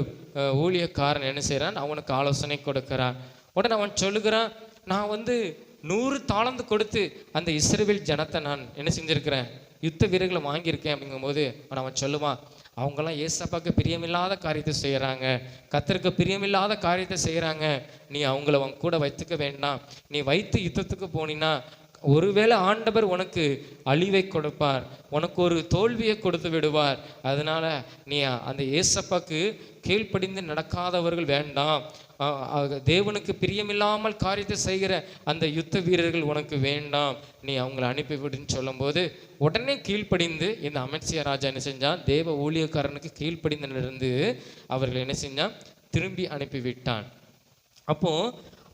ஊழியக்காரன் என்ன செய்கிறான், அவனுக்கு ஆலோசனை கொடுக்கிறான். உடனே அவன் சொல்லுகிறான், நான் 100 தாளந்து கொடுத்து அந்த இஸ்ரவேல் ஜனத்தை நான் என்ன செஞ்சுருக்கிறேன், யுத்த வீரர்களை வாங்கியிருக்கேன். அப்படிங்கும்போது அவன் சொல்லுவான், அவங்கெல்லாம் ஏசப்பாக்கு பிரியமில்லாத காரியத்தை செய்கிறாங்க, கர்த்தருக்கு பிரியமில்லாத காரியத்தை செய்கிறாங்க. நீ அவங்கள கூட வைத்துக்க வேண்டாம். நீ வைத்து யுத்தத்துக்கு போனீன்னா ஒருவேளை ஆண்டவர் உனக்கு அழிவை கொடுப்பார், உனக்கு ஒரு தோல்வியை கொடுத்து விடுவார். அதனால நீ அந்த ஏசப்பாக்கு கீழ்ப்படிந்து நடக்காதவர்கள் வேண்டாம். தேவனுக்கு பிரியமில்லாமல் காரியத்தை செய்கிற அந்த யுத்த வீரர்கள் உனக்கு வேண்டாம், நீ அவங்களை அனுப்பிவிடுன்னு சொல்லும்போது உடனே கீழ்ப்படிந்து இந்த அமித்ஷா ராஜா என்ன செஞ்சான், தேவ ஊழியக்காரனுக்கு கீழ்ப்படிந்து அவர்கள் என்ன செஞ்சான், திரும்பி அனுப்பிவிட்டான். அப்போ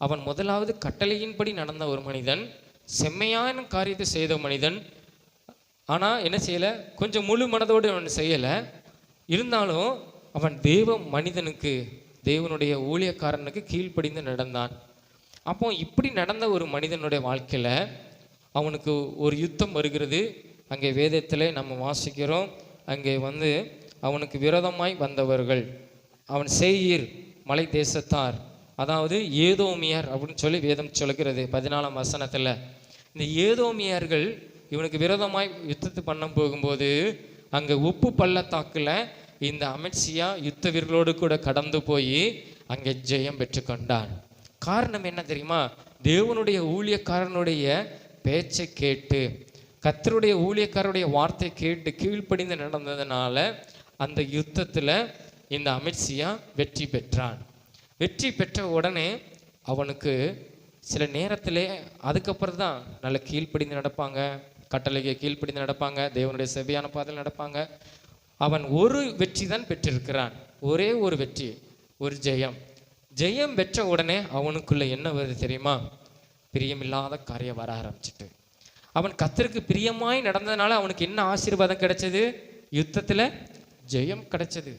அவன் முதலாவது கட்டளையின்படி நடந்த ஒரு மனிதன், செம்மையான காரியத்தை செய்த மனிதன். ஆனால் என்ன செய்யலை, கொஞ்சம் முழு மனதோடு அவன் செய்யலை. இருந்தாலும் அவன் தேவ மனிதனுக்கு, தேவனுடைய ஊழியக்காரனுக்கு கீழ்ப்படிந்து நடந்தான். அப்போ இப்படி நடந்த ஒரு மனிதனுடைய வாழ்க்கையில் அவனுக்கு ஒரு யுத்தம் வருகிறது. அங்கே வேதத்தில் நம்ம வாசிக்கிறோம், அங்கே அவனுக்கு விரோதமாய் வந்தவர்கள் அவன் சேயீர் மலை தேசத்தார், அதாவது ஏதோமியர் அப்படின்னு சொல்லி வேதம் சொல்கிறது 14ஆம் வசனத்தில். இந்த ஏதோமியர்கள் இவனுக்கு விரோதமாய் யுத்தத்தை பண்ண போகும்போது அங்கே உப்பு பள்ளத்தாக்கில் இந்த அமித்ஷா யுத்த வீரர்களோடு கூட கடந்து போய் அங்கே ஜெயம் பெற்றுக்கொண்டான். காரணம் என்ன தெரியுமா? தேவனுடைய ஊழியக்காரனுடைய பேச்சை கேட்டு, கர்த்தருடைய ஊழியக்காரருடைய வார்த்தை கேட்டு கீழ்ப்படிந்து நடந்ததுனால அந்த யுத்தத்தில் இந்த அமித்ஷா வெற்றி பெற்றான். வெற்றி பெற்ற உடனே அவனுக்கு சில நேரத்திலே அதுக்கப்புறம் தான் நல்ல கீழ்ப்படிந்து நடப்பாங்க, கட்டளைக்கு கீழ்ப்படிந்து நடப்பாங்க, தேவனுடைய செவ்வையான பாதையில் நடப்பாங்க. அவன் ஒரு வெற்றி தான் பெற்றிருக்கிறான், ஒரே ஒரு வெற்றி, ஒரு ஜெயம். ஜெயம் பெற்ற உடனே அவனுக்குள்ள என்ன வருது தெரியுமா? பிரியமில்லாத காரியம் வர ஆரம்பிச்சிட்டு. அவன் கர்த்தருக்கு பிரியமாய் நடந்ததுனால அவனுக்கு என்ன ஆசீர்வாதம் கிடைச்சது? யுத்தத்தில் ஜெயம் கிடைச்சது.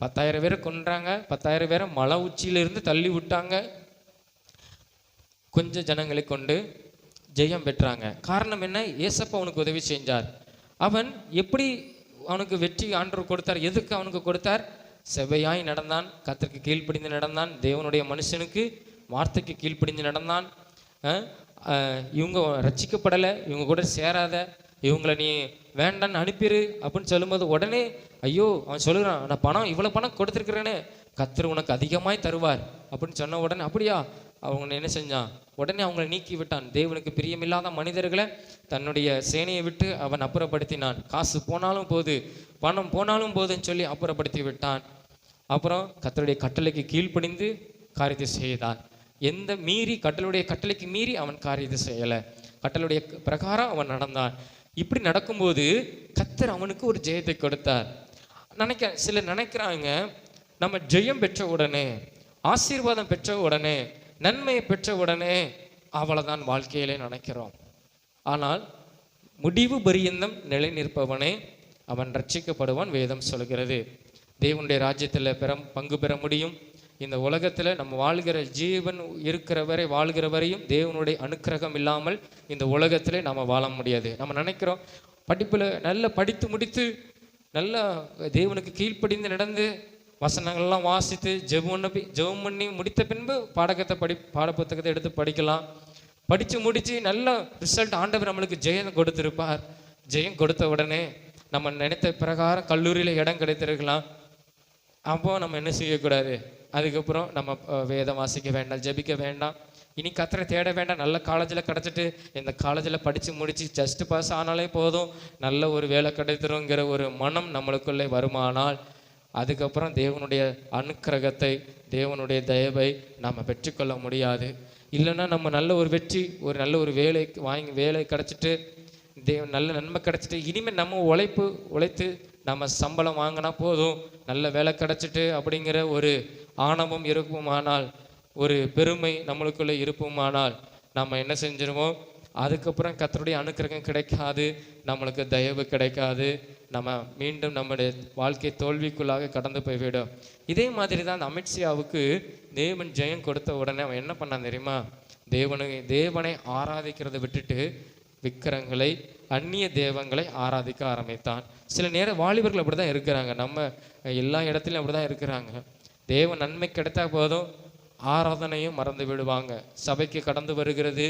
10,000 பேரை கொன்றாங்க, 10,000 பேரை மலை உச்சியிலிருந்து தள்ளி விட்டாங்க, கொஞ்சம் ஜனங்களை கொண்டு ஜெயம் பெற்றாங்க. காரணம் என்ன? ஏசப்பா அவனுக்கு உதவி செஞ்சார். அவன் எப்படி அவனுக்கு வெற்றி ஆண்டவர் கொடுத்தார்? எதுக்கு அவனுக்கு கொடுத்தார்? செவ்வையாய் நடந்தான், கர்த்தருக்கு கீழ்ப்படிந்து நடந்தான், தேவனுடைய மனுஷனுக்கு வார்த்தைக்கு கீழ்ப்படிந்து நடந்தான். இவங்க ரட்சிக்கப்படலை, இவங்க கூட சேராத, இவங்களை நீ வேண்டான்னு அனுப்பிடு அப்படின்னு சொல்லும்போது உடனே ஐயோ, அவன் சொல்லுறான், நான் பணம் இவ்வளோ பணம் கொடுத்துருக்குறேன்னு, கர்த்தர் உனக்கு அதிகமாய் தருவார் அப்படின்னு சொன்ன உடனே அப்படியா அவங்க என்ன செஞ்சான்? உடனே அவங்களை நீக்கி விட்டான். தேவனுக்கு பிரியமில்லாத மனிதர்களை தன்னுடைய சேனையை விட்டு அவன் அப்புறப்படுத்தினான். காசு போனாலும் போது, பணம் போனாலும் போதுன்னு சொல்லி அப்புறப்படுத்தி விட்டான். அப்புறம் கர்த்தருடைய கட்டளைக்கு கீழ்ப்படிந்து காரியத்தை செய்தான். எந்த மீறி கட்டளுடைய கட்டளைக்கு மீறி அவன் காரியத்தை செய்யலை, கட்டளுடைய பிரகாரம் அவன் நடந்தான். இப்படி நடக்கும்போது கர்த்தர் அவனுக்கு ஒரு ஜெயத்தை கொடுத்தார். சிலர் நினைக்கிறாங்க, நம்ம ஜெயம் பெற்ற உடனே, ஆசீர்வாதம் பெற்ற உடனே, நன்மையை பெற்ற உடனே அவ்வளவுதான் வாழ்க்கையிலே நினைக்கிறோம். ஆனால் முடிவு பரியந்தம் நிலை நிற்பவனே அவன் ரட்சிக்கப்படுவான். வேதம் சொல்கிறது தேவனுடைய ராஜ்யத்தில் பங்கு பெற முடியும். இந்த உலகத்தில் நம்ம வாழ்கிற ஜீவன் இருக்கிற வரை, வாழ்கிற வரையும் தேவனுடைய அனுக்கிரகம் இல்லாமல் இந்த உலகத்திலே நம்ம வாழ முடியாது. நம்ம நினைக்கிறோம், படிப்பில் நல்லா படித்து முடித்து நல்லா தேவனுக்கு கீழ்ப்படிந்து நடந்து வசனங்கள்லாம் வாசித்து ஜெபம் பண்ணி முடித்த பின்பு பாடப்புத்தகத்தை எடுத்து படிக்கலாம். படித்து முடித்து நல்ல ரிசல்ட் ஆண்டவர் நம்மளுக்கு ஜெயம் கொடுத்துருப்பார். ஜெயம் கொடுத்த உடனே நம்ம நினைத்த பிரகாரம் கல்லூரியில் இடம் கிடைத்திருக்கலாம். அப்போ நம்ம என்ன செய்யக்கூடாது, அதுக்கப்புறம் நம்ம வேதம் வாசிக்க வேண்டாம், ஜெபிக்க வேண்டாம், இனி கத்தரை தேட வேண்டாம். நல்ல காலேஜில் கிடச்சிட்டு இந்த காலேஜில் படித்து முடித்து ஜஸ்ட் பாஸ் ஆனாலே போதும், நல்ல ஒரு வேலை கிடைத்திருங்கிற ஒரு மனம் நம்மளுக்குள்ளே வருமானால் அதுக்கப்புறம் தேவனுடைய அனுக்கிரகத்தை, தேவனுடைய தயவை நாம் பெற்றுக்கொள்ள முடியாது. இல்லைன்னா நம்ம நல்ல ஒரு வெற்றி, ஒரு நல்ல ஒரு வேலை கிடச்சிட்டு நல்ல நன்மை கிடச்சிட்டு இனிமேல் நம்ம உழைத்து நம்ம சம்பளம் வாங்கினா போதும், நல்ல வேலை கிடச்சிட்டு அப்படிங்கிற ஒரு ஆணவம் இருக்குமானால், ஒரு பெருமை நம்மளுக்குள்ளே இருப்போமானால் நம்ம என்ன செஞ்சிருவோம், அதுக்கப்புறம் கர்த்தருடைய அனுக்கிரகம் கிடைக்காது, நம்மளுக்கு தயவு கிடைக்காது, நம்ம மீண்டும் நம்முடைய வாழ்க்கை தோல்விக்குள்ளாக கடந்து போய்விடும். இதே மாதிரி தான் அந்த அமித்ஷாவுக்கு தேவன் ஜெயம் கொடுத்த உடனே அவன் என்ன பண்ணான் தெரியுமா, தேவனை ஆராதிக்கிறதை விட்டுட்டு விக்கிரங்களை, அந்நிய தேவங்களை ஆராதிக்க ஆரம்பித்தான். சில நேரம் வாலிபர்கள் அப்படி தான் இருக்கிறாங்க, நம்ம எல்லா இடத்துலையும் அப்படி தான் இருக்கிறாங்க. தேவ நன்மை கிடைத்தா போதும் ஆராதனையும் மறந்து விடுவாங்க. சபைக்கு கடந்து வருகிறது,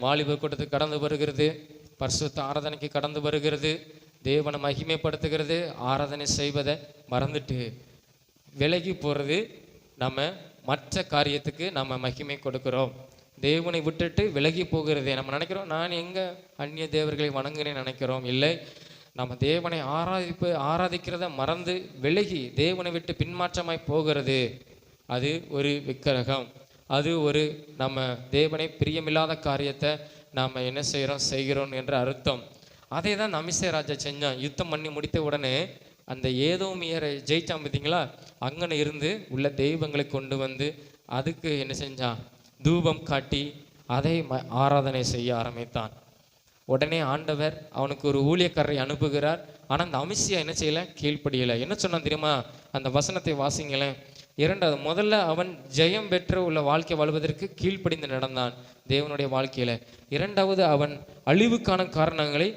வாலிபர் கூட்டத்துக்கு கடந்து வருகிறது, பரிசுத்த ஆராதனைக்கு கடந்து வருகிறது, தேவனை மகிமைப்படுத்துகிறது, ஆராதனை செய்வதை மறந்துட்டு விலகி போகிறது. நம்ம மற்ற காரியத்துக்கு நம்ம மகிமை கொடுக்கிறோம். தேவனை விட்டுட்டு விலகி போகிறதே நம்ம நினைக்கிறோம், நான் எங்கே அந்நிய தேவர்களை வணங்குறேன்னு நினைக்கிறோம். இல்லை, நம்ம தேவனை ஆராதிக்கிறத மறந்து விலகி தேவனை விட்டு பின்மாற்றமாய் போகிறது, அது ஒரு விக்கிரகம், அது ஒரு நம்ம தேவனை பிரியமில்லாத காரியத்தை நாம் என்ன செய்கிறோம் என்ற அர்த்தம். அதே தான் அமித்ஷா ராஜா செஞ்சான். யுத்தம் பண்ணி முடித்த உடனே அந்த ஏதோமியரை ஜெயிச்சான் பார்த்தீங்களா, அங்கன இருந்து உள்ள தெய்வங்களை கொண்டு வந்து அதுக்கு என்ன செஞ்சான், தூபம் காட்டி அதை ஆராதனை செய்ய ஆரம்பித்தான். உடனே ஆண்டவர் அவனுக்கு ஒரு ஊழியக்காரரை அனுப்புகிறார். ஆனால் அந்த அமித்ஷா என்ன செய்யலை, கீழ்ப்படியலை. என்ன சொன்னான் தெரியுமா, அந்த வசனத்தை வாசிங்களேன். இரண்டாவது, முதல்ல அவன் ஜெயம் பெற்று உள்ள வாழ்க்கை வாழ்வதற்கு கீழ்ப்படிந்து நடந்தான் தேவனுடைய வாழ்க்கையில். இரண்டாவது, அவன் அழிவுக்கான காரணங்களை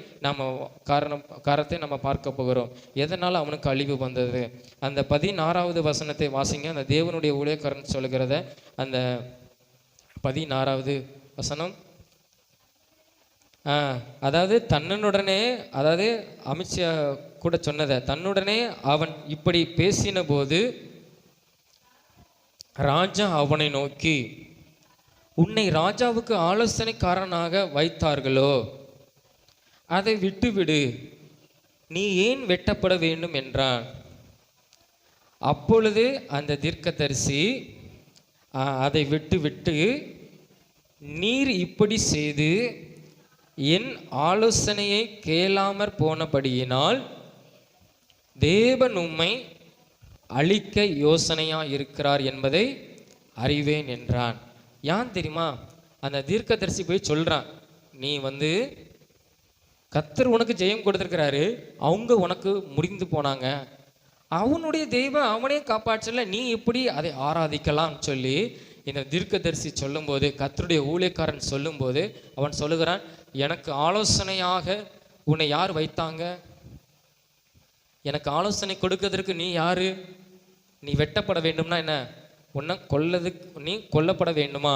காரணத்தை நம்ம பார்க்க போகிறோம். எதனால் அவனுக்கு அழிவு வந்தது, அந்த 16வது வசனத்தை வாசிங்க. அந்த தேவனுடைய ஊழியக்காரன் சொல்கிறத அந்த 16வது வசனம். அதாவது தன்னுடனே, அதாவது அமித்ஷா கூட சொன்னதை, தன்னுடனே அவன் இப்படி பேசின போது ராஜா அவனை நோக்கி, உன்னை ராஜாவுக்கு ஆலோசனைக்காரனாக வைத்தார்களோ, அதை விட்டுவிடு, நீ ஏன் வெட்டப்பட வேண்டும் என்றான். அப்பொழுது அந்த தீர்க்கதரிசி அதை விட்டு நீர் இப்படி செய்து என் ஆலோசனையை கேளாமற் போனபடியினால் தேவன் உம்மை அழிக்க யோசனையா இருக்கிறார் என்பதை அறிவேன் என்றான். யான் தெரியுமா, அந்த தீர்க்கதரிசி போய் சொல்றான், நீ கர்த்தர் உனக்கு ஜெயம் கொடுத்துருக்கிறாரு, அவங்க உனக்கு முடிந்து போனாங்க, அவனுடைய தெய்வம் அவனே காப்பாற்றல, நீ எப்படி அதை ஆராதிக்கலாம் சொல்லி இந்த தீர்க்கதரிசி சொல்லும்போது, கர்த்தருடைய ஊழியக்காரன் சொல்லும்போது அவன் சொல்லுகிறான், எனக்கு ஆலோசனையாக உன்னை யார் வைத்தாங்க, எனக்கு ஆலோசனை கொடுக்கிறதுக்கு நீ யாரு, நீ வெட்டப்பட வேண்டும்னா என்ன, உன்னை நீ கொல்லப்பட வேண்டுமா,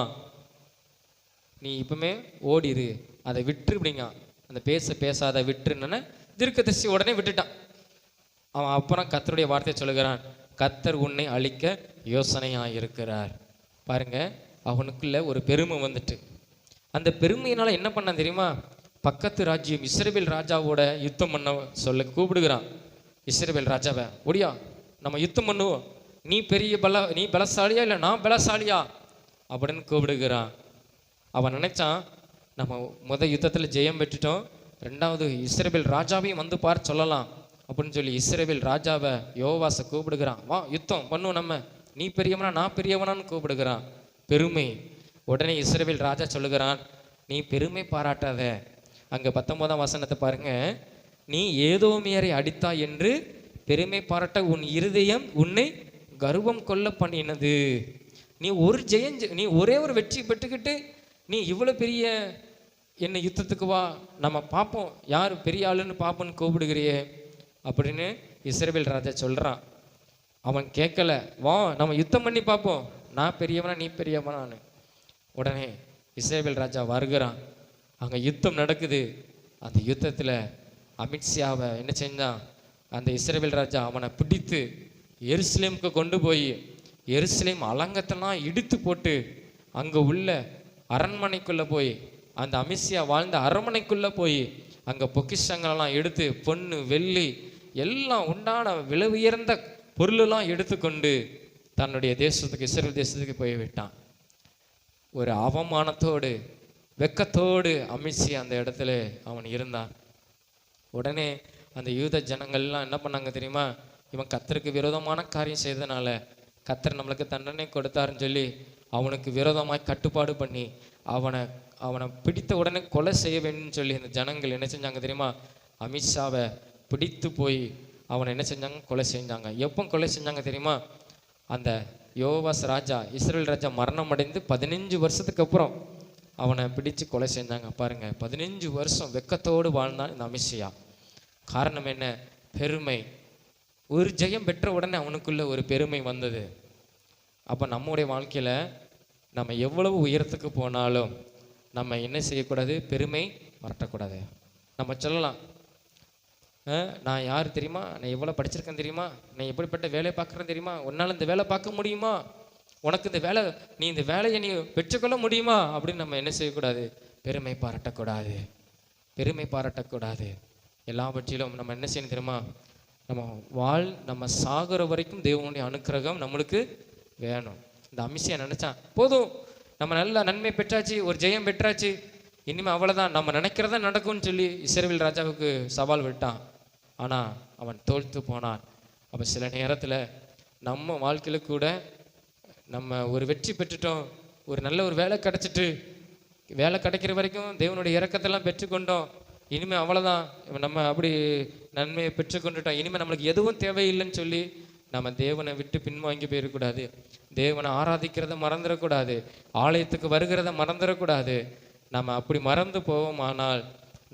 நீ இப்பவுமே ஓடிரு, அதை விட்டுரு அப்படிங்க, அந்த பேசாத விட்டுருன்னு தீர்க்கதரிசி உடனே விட்டுட்டான். அவன் அப்புறம் கர்த்தருடைய வார்த்தையை சொல்லுகிறான், கர்த்தர் உன்னை அழிக்க யோசனையாக இருக்கிறார். பாருங்க, அவனுக்குள்ள ஒரு பெருமை வந்துட்டு, அந்த பெருமையினால என்ன பண்ணான் தெரியுமா, பக்கத்து ராஜ்யம் இஸ்ரவேல் ராஜாவோட யுத்தம் பண்ண கூப்பிடுகிறான். இஸ்ரவேல் ராஜாவை, ஒடியா நம்ம யுத்தம் பண்ணுவோம், நீ பலசாலியா இல்லை நான் பலசாலியா அப்படின்னு கூப்பிடுகிறான். அவன் நினைச்சான், நம்ம யுத்தத்தில் ஜெயம் பெற்றுட்டோம், ரெண்டாவது இஸ்ரவேல் ராஜாவையும் பார் சொல்லலாம் அப்படின்னு சொல்லி இஸ்ரவேல் ராஜாவை யோவாசை கூப்பிடுகிறான். வா யுத்தம் பண்ணுவோம், நம்ம நீ பெரியவனா நான் பெரியவனான்னு கூப்பிடுகிறான். பெருமை. உடனே இஸ்ரவேல் ராஜா சொல்லுகிறான், நீ பெருமை பாராட்டாத. அங்கே 19ஆம் வசனத்தை பாருங்க, நீ ஏதோமியரை அடித்தா என்று பெருமை பாராட்ட உன் இருதயம் உன்னை கர்வம் கொள்ள பண்ணினது. நீ ஒரே ஒரு வெற்றி பெற்றுக்கிட்டு நீ இவ்வளோ பெரிய என்ன யுத்தத்துக்கு வா, நம்ம பார்ப்போம் யார் பெரிய ஆளுன்னு பார்ப்போன்னு கூப்பிடுகிறியே அப்படின்னு இஸ்ரவேல் ராஜா சொல்கிறான். அவன் கேட்கல, வா நம்ம யுத்தம் பண்ணி பார்ப்போம், நான் பெரியவனா நீ பெரியவனான்னு. உடனே இஸ்ரவேல் ராஜா வருகிறான். அங்கே யுத்தம் நடக்குது. அந்த யுத்தத்தில் அமித்ஷாவை என்ன செஞ்சான், அந்த இஸ்ரவேல் ராஜா அவனை பிடித்து எருசலேமுக்கு கொண்டு போய் எருசலேம் அலங்கத்தெல்லாம் இடித்து போட்டு அங்கே உள்ள அரண்மனைக்குள்ளே போய், அந்த அமித்ஷா வாழ்ந்த அரண்மனைக்குள்ளே போய் அங்கே பொக்கிஷங்களெல்லாம் எடுத்து பொண்ணு வெள்ளி எல்லாம் உண்டான விலை உயர்ந்த பொருளெல்லாம் எடுத்துக்கொண்டு தன்னுடைய தேசத்துக்கு இஸ்ரவேல் தேசத்துக்கு போய்விட்டான். ஒரு அவமானத்தோடு வெக்கத்தோடு அமித்ஷா அந்த இடத்துல அவன் இருந்தான். உடனே அந்த யூத ஜனங்கள்லாம் என்ன பண்ணாங்க தெரியுமா, இவன் கர்த்தருக்கு விரோதமான காரியம் செய்தனால கர்த்தர் நம்மளுக்கு தண்டனை கொடுத்தாருன்னு சொல்லி அவனுக்கு விரோதமாய் கட்டுப்பாடு பண்ணி அவனை பிடித்த உடனே கொலை செய்ய வேண்டும்னு சொல்லி அந்த ஜனங்கள் என்ன செஞ்சாங்க தெரியுமா, அமித்ஷாவை பிடித்து போய் அவனை என்ன செஞ்சாங்க, கொலை செஞ்சாங்க. எப்போ கொலை செஞ்சாங்க தெரியுமா, அந்த யோவாஸ் ராஜா இஸ்ரவேல் ராஜா மரணம் அடைந்து 15 வருஷத்துக்கு அப்புறம் அவனை பிடிச்சு கொலை செஞ்சாங்க. பாருங்க, 15 வருஷம் வெக்கத்தோடு வாழ்ந்தான் இந்த அமித்ஷா. காரணம் என்ன, பெருமை. ஒரு ஜெயம் பெற்ற உடனே அவனுக்குள்ள ஒரு பெருமை வந்தது. அப்போ நம்முடைய வாழ்க்கையில் நம்ம எவ்வளவு உயரத்துக்கு போனாலும் நம்ம என்ன செய்யக்கூடாது, பெருமை வரட்டக்கூடாது. நம்ம சொல்லலாம், நான் யார் தெரியுமா, நான் எவ்வளோ படிச்சிருக்கேன் தெரியுமா, நான் எப்படிப்பட்ட வேலையை பார்க்குறேன் தெரியுமா, உன்னால் இந்த வேலை பார்க்க முடியுமா, உனக்கு இந்த வேலை, நீ இந்த வேலையை நீ பெற்றுக்கொள்ள முடியுமா அப்படின்னு நம்ம என்ன செய்யக்கூடாது, பெருமை பாராட்டக்கூடாது. பெருமை பாராட்டக்கூடாது. எல்லாவற்றிலும் நம்ம என்ன செய்யணும் தெரியுமா, நம்ம சாகிற வரைக்கும் தேவனுடைய அனுக்கிரகம் நம்மளுக்கு வேணும். இந்த அமித்ஷா நினைச்சான், போதும் நம்ம நல்ல நன்மை பெற்றாச்சு, ஒரு ஜெயம் பெற்றாச்சு, இனிமேல் அவ்வளோதான், நம்ம நினைக்கிறதா நடக்கும்னு சொல்லி இஸ்ரவேல் ராஜாவுக்கு சவால் விட்டான். ஆனால் அவன் தோல்த்து போனான். அப்போ சில நேரத்தில் நம்ம வாழ்க்கையில் கூட நம்ம ஒரு வெற்றி பெற்றுட்டோம், ஒரு நல்ல ஒரு வேலை கிடச்சிட்டு, வேலை கிடைக்கிற வரைக்கும் தேவனுடைய இரக்கத்தெல்லாம் பெற்றுக்கொண்டோம், இனிமேல் அவ்வளோதான், நம்ம அப்படி நன்மையை பெற்றுக்கொண்டுட்டோம், இனிமேல் நம்மளுக்கு எதுவும் தேவையில்லைன்னு சொல்லி நம்ம தேவனை விட்டு பின்வாங்கி போயிடக்கூடாது. தேவனை ஆராதிக்கிறத மறந்துடக்கூடாது. ஆலயத்துக்கு வருகிறத மறந்துடக்கூடாது. நம்ம அப்படி மறந்து போவோமானால்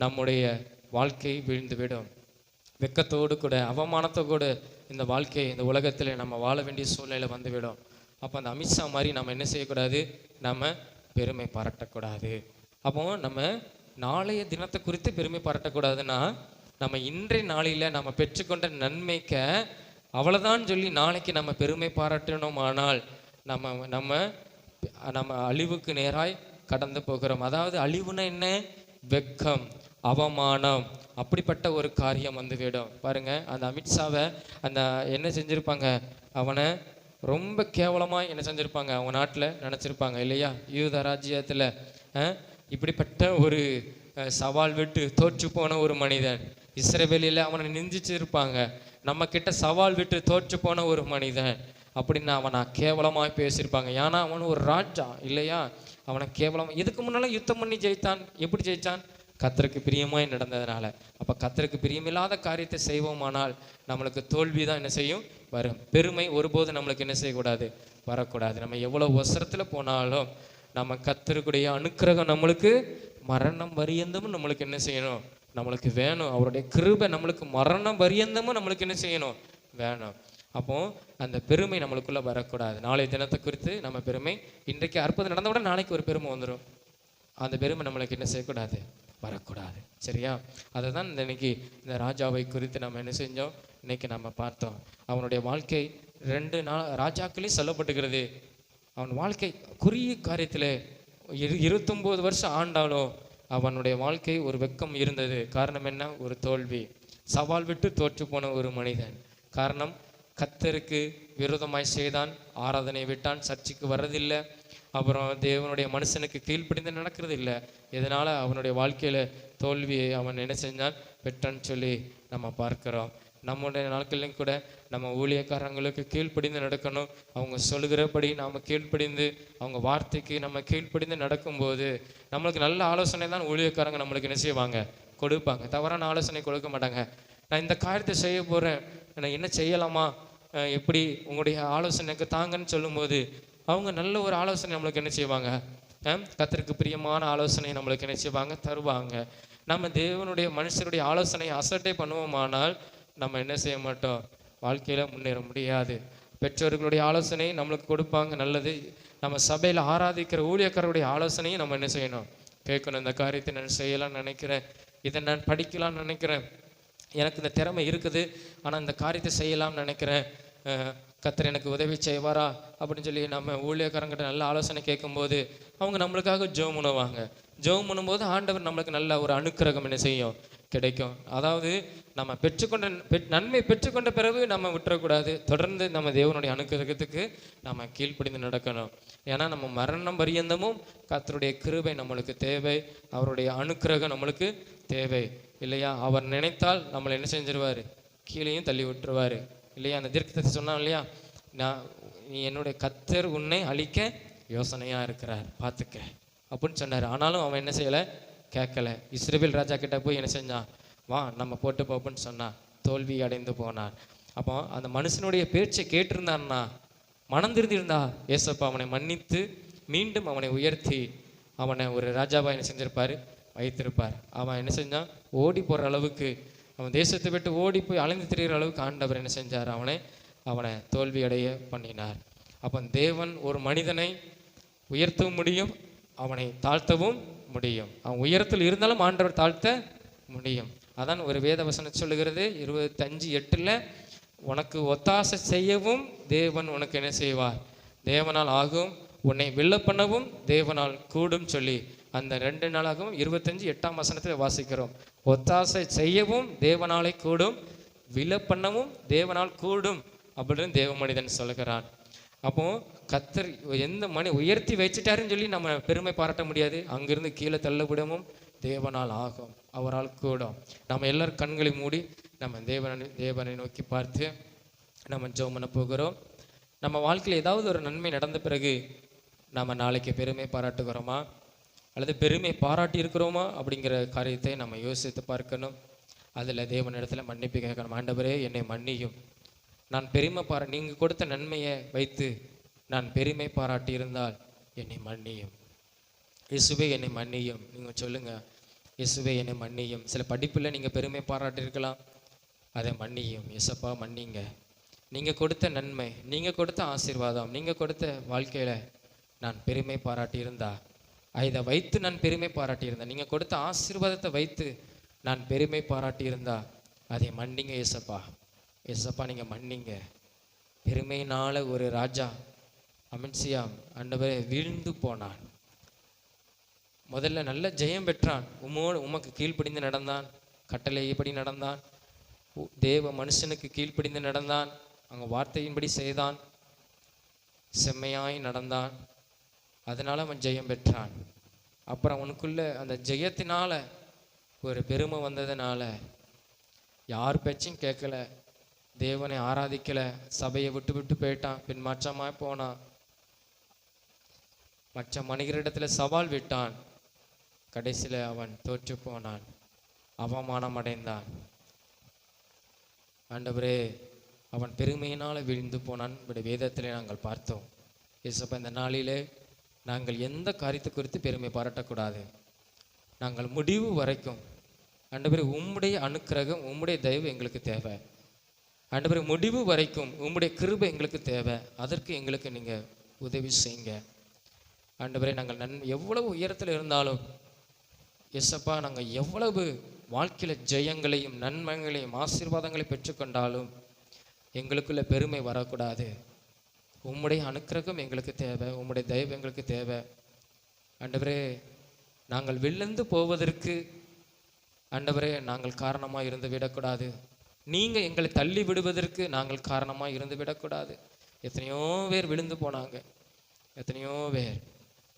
நம்முடைய வாழ்க்கை வீழ்ந்துவிடும். வெக்கத்தோடு கூட அவமானத்தோடு கூட இந்த வாழ்க்கை இந்த உலகத்தில் நம்ம வாழ வேண்டிய சூழ்நிலை வந்துவிடும். அப்போ அந்த அமித்ஷா மாதிரி நம்ம என்ன செய்யக்கூடாது, நம்ம பெருமை பாராட்டக்கூடாது. அப்போ நம்ம நாளைய தினத்தை குறித்து பெருமை பாராட்டக்கூடாதுன்னா, நம்ம இன்றைய நாளில் நம்ம பெற்றுக்கொண்ட நன்மைக்க அவ்வளோதான் சொல்லி நாளைக்கு நம்ம பெருமை பாராட்டணுமானால் நம்ம நம்ம நம்ம அழிவுக்கு நேராய் கடந்து போகிறோம். அதாவது அழிவுனா என்ன, வெக்கம், அவமானம், அப்படிப்பட்ட ஒரு காரியம் வந்துவிடும். பாருங்க, அந்த அமித்ஷாவை அந்த என்ன செஞ்சிருப்பாங்க, அவனை ரொம்ப கேவலமாக என்ன செஞ்சிருப்பாங்க, அவங்க நாட்டில் நினச்சிருப்பாங்க இல்லையா, யூத ராஜ்யத்தில் இப்படிப்பட்ட ஒரு சவால் விட்டு தோற்று போன ஒரு மனிதன், இஸ்ரவேலில் அவனை நிந்திச்சிருப்பாங்க, நம்ம கிட்ட சவால் விட்டு தோற்று போன ஒரு மனிதன் அப்படின்னு அவனை கேவலமாக பேசியிருப்பாங்க. ஏன்னா அவன் ஒரு ராஜா இல்லையா, அவனை கேவலம். இதுக்கு முன்னால் யுத்தம் பண்ணி ஜெயித்தான். எப்படி ஜெயித்தான், கர்த்தருக்கு பிரியமாய் நடந்ததுனால. அப்போ கர்த்தருக்கு பிரியமில்லாத காரியத்தை செய்வோமானால் நம்மளுக்கு தோல்வி தான் என்ன செய்யும், வரும். பெருமை ஒருபோது நம்மளுக்கு என்ன செய்யக்கூடாது, வரக்கூடாது. நம்ம எவ்வளோ அவசரத்தில் போனாலும் நம்ம கர்த்தருக்குடைய அனுக்கிரகம் நம்மளுக்கு மரணம் பரியந்தமும் நம்மளுக்கு என்ன செய்யணும், நம்மளுக்கு வேணும். அவருடைய கிருபை நம்மளுக்கு மரணம் பரியந்தமும் நம்மளுக்கு என்ன செய்யணும், வேணும். அப்போ அந்த பெருமை நம்மளுக்குள்ள வரக்கூடாது. நாளைய தினத்தை குறித்து நம்ம பெருமை, இன்றைக்கு அற்புதம் நடந்த விட நாளைக்கு ஒரு பெருமை வந்துடும். அந்த பெருமை நம்மளுக்கு என்ன செய்யக்கூடாது, வரக்கூடாது. சரியா? அதை தான் இன்னைக்கு இந்த ராஜாவை குறித்து நம்ம என்ன செஞ்சோம், இன்னைக்கு நம்ம பார்த்தோம். அவனுடைய வாழ்க்கை 2 ராஜாக்களையும் சொல்லப்பட்டுகிறது. அவன் வாழ்க்கை குறுகிய காரியத்தில் 29 வருஷம் ஆண்டாலும் அவனுடைய வாழ்க்கை ஒரு வெக்கம் இருந்தது. காரணம் என்ன, ஒரு தோல்வி, சவால் விட்டு தோற்று போன ஒரு மனிதன். காரணம், கர்த்தருக்கு விரோதமாய் செய்தான், ஆராதனை விட்டான், சர்ச்சைக்கு வர்றதில்லை, அப்புறம் தேவனுடைய மனுஷனுக்கு கீழ்ப்படிந்து நடக்கிறது இல்லை. இதனால் அவனுடைய வாழ்க்கையில் தோல்வியை அவன் என்ன செஞ்சான், பெற்றான்னு சொல்லி நம்ம பார்க்குறோம். நம்முடைய நாட்கள்லையும் கூட நம்ம ஊழியக்காரங்களுக்கு கீழ்ப்படிந்து நடக்கணும். அவங்க சொல்லுகிறபடி நாம் கீழ்ப்படிந்து, அவங்க வார்த்தைக்கு நம்ம கீழ்ப்படிந்து நடக்கும்போது நம்மளுக்கு நல்ல ஆலோசனை தான் ஊழியக்காரங்க நம்மளுக்கு என்ன செய்வாங்க, கொடுப்பாங்க. தவறான ஆலோசனை கொடுக்க மாட்டாங்க. நான் இந்த காரியத்தை செய்ய போகிறேன், நான் என்ன செய்யலாமா, எப்படி உங்களுடைய ஆலோசனைக்கு தாங்கன்னு சொல்லும்போது அவங்க நல்ல ஒரு ஆலோசனை நம்மளுக்கு என்ன செய்வாங்க, கர்த்தருக்கு பிரியமான ஆலோசனை நம்மளுக்கு என்ன செய்வாங்க, தருவாங்க. நம்ம தேவனுடைய மனுஷருடைய ஆலோசனையை அசட்டை பண்ணுவோமானால் நம்ம என்ன செய்ய மாட்டோம், வாழ்க்கையில் முன்னேற முடியாது. பெற்றோர்களுடைய ஆலோசனை நம்மளுக்கு கொடுப்பாங்க, நல்லது. நம்ம சபையில் ஆராதிக்கிற ஊழியக்காரருடைய ஆலோசனையும் நம்ம என்ன செய்யணும், கேட்கணும். இந்த காரியத்தை நான் செய்யலாம்னு நினைக்கிறேன், இதை நான் படிக்கலாம்னு நினைக்கிறேன், எனக்கு இந்த திறமை இருக்குது, ஆனால் இந்த காரியத்தை செய்யலாம்னு நினைக்கிறேன், கர்த்தர் எனக்கு உதவி செய்வாரா அப்படின்னு சொல்லி நம்ம ஊழியக்காரங்கிட்ட நல்ல ஆலோசனை கேட்கும்போது அவங்க நம்மளுக்காக ஜெபம் பண்ணுவாங்க. ஜெபம் பண்ணும்போது ஆண்டவர் நம்மளுக்கு நல்ல ஒரு அனுக்கிரகம் என்ன செய்யும், கிடைக்கும். அதாவது நம்ம நன்மை பெற்றுக்கொண்ட பிறகு நம்ம விட்டுறக்கூடாது. தொடர்ந்து நம்ம தேவனுடைய அனுக்கிரகத்துக்கு நம்ம கீழ்ப்படிந்து நடக்கணும். ஏன்னா நம்ம மரணம் பரியந்தமும் கர்த்தருடைய கிருபை நம்மளுக்கு தேவை, அவருடைய அனுக்கிரகம் நம்மளுக்கு தேவை இல்லையா? அவர் நினைத்தால் நம்மளை என்ன செஞ்சிருவார், கீழேயும் தள்ளி விட்டுருவார் இல்லையா? அந்த தீர்க்கதரிசி சொன்னான் இல்லையா, நீ என்னுடைய கர்த்தர் உன்னை அழிக்க யோசனையாக இருக்கிறார் பார்த்துக்க அப்படின்னு சொன்னார். ஆனாலும் அவன் என்ன செய்யலை, கேட்கல. இஸ்ரவேல் ராஜா கிட்ட போய் என்ன செஞ்சான், வா நம்ம போட்டு போப்புன்னு சொன்னான், தோல்வி அடைந்து போனான். அப்போ அந்த மனுஷனுடைய பேச்சை கேட்டிருந்தான்னா, மனம் திருந்திருந்தா ஏசப்பா அவனை மன்னித்து மீண்டும் அவனை உயர்த்தி அவனை ஒரு ராஜாவாக என்ன செஞ்சிருப்பார், வைத்திருப்பார். அவன் என்ன செஞ்சான், ஓடி போகிற அளவுக்கு, அவன் தேசத்தை விட்டு ஓடி போய் அலைந்து திரிகிற அளவுக்கு ஆண்டவர் என்ன செஞ்சார், அவனை தோல்வி அடைய பண்ணினார். அப்போ தேவன் ஒரு மனிதனை உயர்த்தவும் முடியும், அவனை தாழ்த்தவும் முடியும். அவன் உயரத்தில் இருந்தாலும் ஆண்டவர் தாழ்த்த முடியும். அதான் ஒரு வேத வசனம் சொல்லுகிறது 25:8, உனக்கு ஒத்தாசை செய்யவும் தேவன் உனக்கு என்ன செய்வார், தேவனால் ஆகும், உன்னை வில்ல பண்ணவும் தேவனால் கூடும் சொல்லி அந்த 2 நாளாகவும் 25:8 வாசிக்கிறோம். ஒத்தாசை செய்யவும் தேவனாலே கூடும், வில பண்ணவும் தேவனால் கூடும் அப்படின்னு தேவ மனிதன் சொல்லுகிறான். அப்போ கர்த்தர் எந்த உயர்த்தி வச்சுட்டாருன்னு சொல்லி நம்ம பெருமை பாராட்ட முடியாது. அங்கிருந்து கீழே தள்ளவிடவும் தேவனால் ஆகும், அவரால் கூடும். நம்ம எல்லாரும் கண்களை மூடி நம்ம தேவனை நோக்கி பார்த்து நம்ம ஜெபம் பண்ண போகிறோம். நம்ம வாழ்க்கையில் ஏதாவது ஒரு நன்மை நடந்த பிறகு நம்ம நாளைக்கு பெருமை பாராட்டுகிறோமா அல்லது பெருமை பாராட்டி இருக்கிறோமா அப்படிங்கிற காரியத்தை நம்ம யோசித்து பார்க்கணும். அதில் தேவனிடத்தில் மன்னிப்பு கேட்கணும். ஆண்டவரே என்னை மன்னியும், நான் பெருமை நீங்கள் கொடுத்த நன்மையை வைத்து நான் பெருமை பாராட்டி இருந்தால் என்னை மன்னியும். இயேசுவே என்னை மன்னியும். நீங்கள் சொல்லுங்கள், இயேசுவே என்னை மன்னியும். சில படிப்பில் நீங்கள் பெருமை பாராட்டியிருக்கலாம், அதை மன்னியும். இயேசப்பா மன்னிங்க. நீங்கள் கொடுத்த நன்மை, நீங்கள் கொடுத்த ஆசீர்வாதம், நீங்கள் கொடுத்த வாழ்க்கையில் நான் பெருமை பாராட்டியிருந்தா, இதை வைத்து நான் பெருமை பாராட்டியிருந்தேன், நீங்கள் கொடுத்த ஆசீர்வாதத்தை வைத்து நான் பெருமை பாராட்டியிருந்தா அதை மன்னிங்க இயேசப்பா. இயேசப்பா நீங்கள் மன்னிங்க. பெருமையினால் ஒரு ராஜா அமன்சியாம் ஆண்டவரே வீழ்ந்து போனான். முதல்ல நல்ல ஜெயம் பெற்றான், உமக்கு கீழ்ப்படிந்து நடந்தான், கட்டளைப்படி நடந்தான், தேவ மனுஷனுக்கு கீழ்ப்படிந்து நடந்தான், அங்கே வார்த்தையின்படி செய்தான், செம்மையாய் நடந்தான். அதனால் அவன் ஜெயம் பெற்றான். அப்புறம் அவனுக்குள்ள அந்த ஜெயத்தினால ஒரு பெருமை வந்ததுனால யார் பேச்சும் கேட்கல, தேவனை ஆராதிக்கலை, சபையை விட்டு விட்டு போயிட்டான், பின்மாற்றமாக போனான், மற்ற மனிதரிடத்தில் சவால் விட்டான். கடைசியில் அவன் தோற்று போனான், அவமானம் அடைந்தான். ஆண்டவரே அவன் பெருமையினால் விழுந்து போனான். இப்படி வேதத்திலே நாங்கள் பார்த்தோம். இயேசப்பா இந்த நாளிலே நாங்கள் எந்த காரியத்தை குறித்து பெருமை பாராட்டக்கூடாது. நாங்கள் முடிவு வரைக்கும் ஆண்டவரே உம்முடைய அனுக்கிரகம், உம்முடைய தயவு எங்களுக்கு தேவை. ஆண்டவரே முடிவு வரைக்கும் உம்முடைய கிருபை எங்களுக்கு தேவை. அதற்கு எங்களுக்கு நீங்கள் உதவி செய்யுங்க. ஆண்டவரே நாங்கள் எவ்வளவு உயரத்தில் இருந்தாலும் இயேசப்பா, நாங்கள் எவ்வளவு வாழ்க்கையில் ஜெயங்களையும் நன்மைகளையும் ஆசீர்வாதங்களையும் பெற்றுக்கொண்டாலும் எங்களுக்குள்ள பெருமை வரக்கூடாது. உம்முடைய அனுக்கிரகம் எங்களுக்கு தேவை, உம்முடைய தயவு எங்களுக்கு தேவை. ஆண்டவரே நாங்கள் விழுந்து போவதற்கு ஆண்டவரே நாங்கள் காரணமாக இருந்து விடக்கூடாது. நீங்கள் எங்களை தள்ளி விடுவதற்கு நாங்கள் காரணமாக இருந்து விடக்கூடாது. எத்தனையோ பேர் விழுந்து போனாங்க, எத்தனையோ பேர்.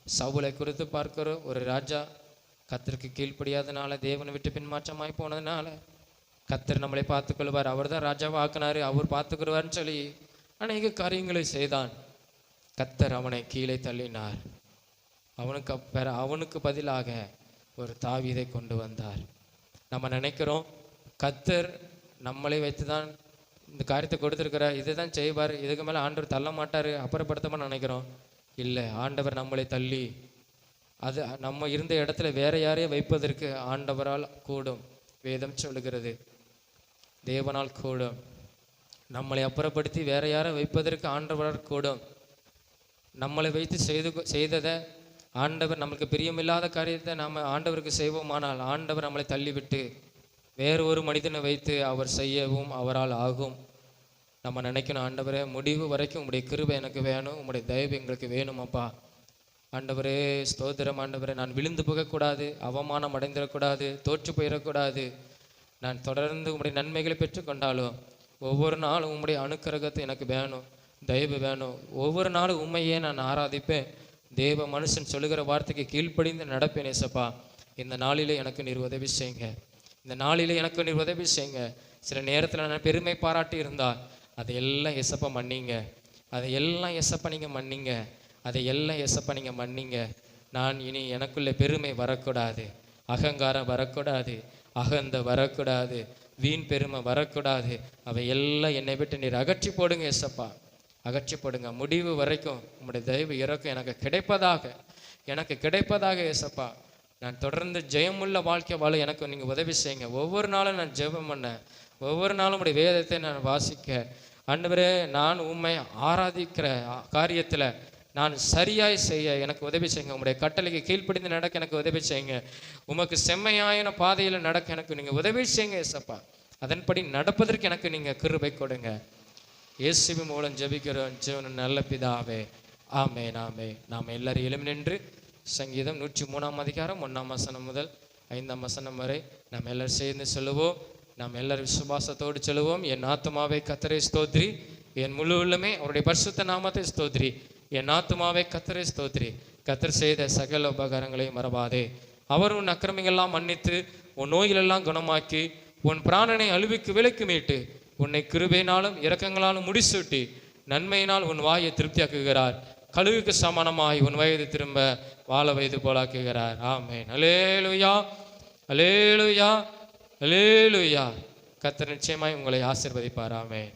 சவுலை குறித்து பார்க்கிறோம், ஒரு ராஜா கர்த்தருக்கு கீழ்ப்படியாதனால, தேவனை விட்டு பின்மாற்றமாய் போனதுனால கர்த்தர் நம்மளை பார்த்துக்கொள்வார், அவர் தான் ராஜாவை ஆக்கினாரு, அவர் பார்த்துக்கிடுவார்னு சொல்லி அநேக காரியங்களை செய்தான். கர்த்தர் அவனை கீழே தள்ளினார். அவனுக்கு பதிலாக ஒரு தாவீதை கொண்டு வந்தார். நம்ம நினைக்கிறோம் கர்த்தர் நம்மளை வைத்து தான் இந்த காரியத்தை கொடுத்துருக்கிறார், இதை தான் செய்வார், இதுக்கு மேலே ஆண்டவர் தள்ள மாட்டார், அப்புறப்படுத்தமாக நினைக்கிறோம். இல்லை, ஆண்டவர் நம்மளை தள்ளி அது நம்ம இருந்த இடத்துல வேற யாரையும் வைப்பதற்கு ஆண்டவரால் கூடும். வேதம் சொல்லுகிறது தேவனால் கூடும். நம்மளை அப்புறப்படுத்தி வேற யாரை வைப்பதற்கு ஆண்டவரால் கூடும். நம்மளை வைத்து செய்ததை ஆண்டவர் நம்மளுக்கு பிரியமில்லாத காரியத்தை நாம் ஆண்டவருக்கு செய்வோமானால் ஆண்டவர் நம்மளை தள்ளிவிட்டு வேறு ஒரு மனிதனை வைத்து அவர் செய்யவும் அவரால் ஆகும். நம்ம நினைக்கணும், ஆண்டவரே முடிவு வரைக்கும் உங்களுடைய கிருபை எனக்கு வேணும், உங்களுடைய தயவு எங்களுக்கு வேணும் அப்பா. ஆண்டவரே ஸ்தோத்திரம். ஆண்டவரே நான் விழுந்து போகக்கூடாது, அவமானம் அடைந்துடக்கூடாது, தோற்று போயிடக்கூடாது. நான் தொடர்ந்து உங்களுடைய நன்மைகளை பெற்றுக்கொண்டாலும் ஒவ்வொரு நாளும் உங்களுடைய அனுக்கிரகத்தை எனக்கு வேணும், தயவு வேணும். ஒவ்வொரு நாளும் உண்மையே நான் ஆராதிப்பேன். தேவ மனுஷன் சொல்லுகிற வார்த்தைக்கு கீழ்ப்படிந்து நடப்பேன். ஏசப்பா, இந்த நாளிலே எனக்கு நீர் உதவி செய்யுங்க. இந்த நாளிலே எனக்கு நீர் உதவி செய்யுங்க. சில நேரத்தில் நான் பெருமை பாராட்டி இருந்தால் அதையெல்லாம் ஏசப்பா மன்னிங்க. அதையெல்லாம் ஏசப்பா நீங்கள் மன்னிங்க. அதையெல்லாம் ஏசப்பா நீங்கள் மன்னிங்க. நான் இனி எனக்குள்ளே பெருமை வரக்கூடாது, அகங்காரம் வரக்கூடாது, அகந்த வரக்கூடாது, வீண் பெருமை வரக்கூடாது. அவை எல்லாம் என்னை விட்டு நீர் அகற்றி போடுங்க ஏசப்பா, அகற்றி போடுங்க. முடிவு வரைக்கும் உங்களுடைய தயவு இறக்கம் எனக்கு கிடைப்பதாக ஏசப்பா. நான் தொடர்ந்து ஜெயமுள்ள வாழ்க்கை வாழ எனக்கு நீங்கள் உதவி செய்யுங்க. ஒவ்வொரு நாளும் நான் ஜெபம் பண்ண, ஒவ்வொரு நாளும் உடைய வேதத்தை நான் வாசிக்க, ஆண்டவரே நான் உண்மை ஆராதிக்கிற காரியத்தில் நான் சரியாய் செய்ய எனக்கு உதவி செய்யுங்க. உங்களுடைய கட்டளைக்கு கீழ்ப்படிந்து நடக்க எனக்கு உதவி செய்யுங்க. உமக்கு செம்மையான பாதையில் நடக்க எனக்கு நீங்கள் உதவி செய்யுங்க ஏசப்பா. அதன்படி நடப்பதற்கு எனக்கு நீங்கள் கிருபை கொடுங்க. இயேசுவின் மூலம் ஜெபிக்கிறோம் ஜீவன நல்ல பிதாவே, ஆமென் ஆமென். நாம் எல்லாரும் எழும்பி நின்று சங்கீதம் 103 அதிகாரம் 1 முதல் 5 வரை நாம் எல்லாரும் சேர்ந்து சொல்லுவோம். நாம் எல்லாரும் விசுவாசத்தோடு சொல்லுவோம். என் ஆத்துமாவே கர்த்தரை ஸ்தோத்ரி, என் முழு உள்ளமே அவருடைய பரிசுத்த நாமத்தை ஸ்தோத்ரி. என் ஆத்துமாவே கர்த்தரை ஸ்தோத்ரி, கர்த்தர் செய்த சகல உபகாரங்களையும் மறவாதே. அவர் உன் அக்கிரமங்களெல்லாம் மன்னித்து உன் நோய்களெல்லாம் குணமாக்கி உன் பிராணனை அழிவுக்கு விலக்கி மீட்டு உன்னை கிருபையினாலும் இரக்கங்களாலும் முடிசூட்டி நன்மையினால் உன் வாயை திருப்தியாக்குகிறார். கழுகுக்கு சமானமாய் உன் வயது திரும்ப வாழ வயது போலாக்குகிறார். ஆமென். அல்லேலூயா, அல்லேலூயா, அல்லேலூயா. கர்த்தர் நிச்சயமாய் உங்களை ஆசீர்வதிப்பார். ஆமென்.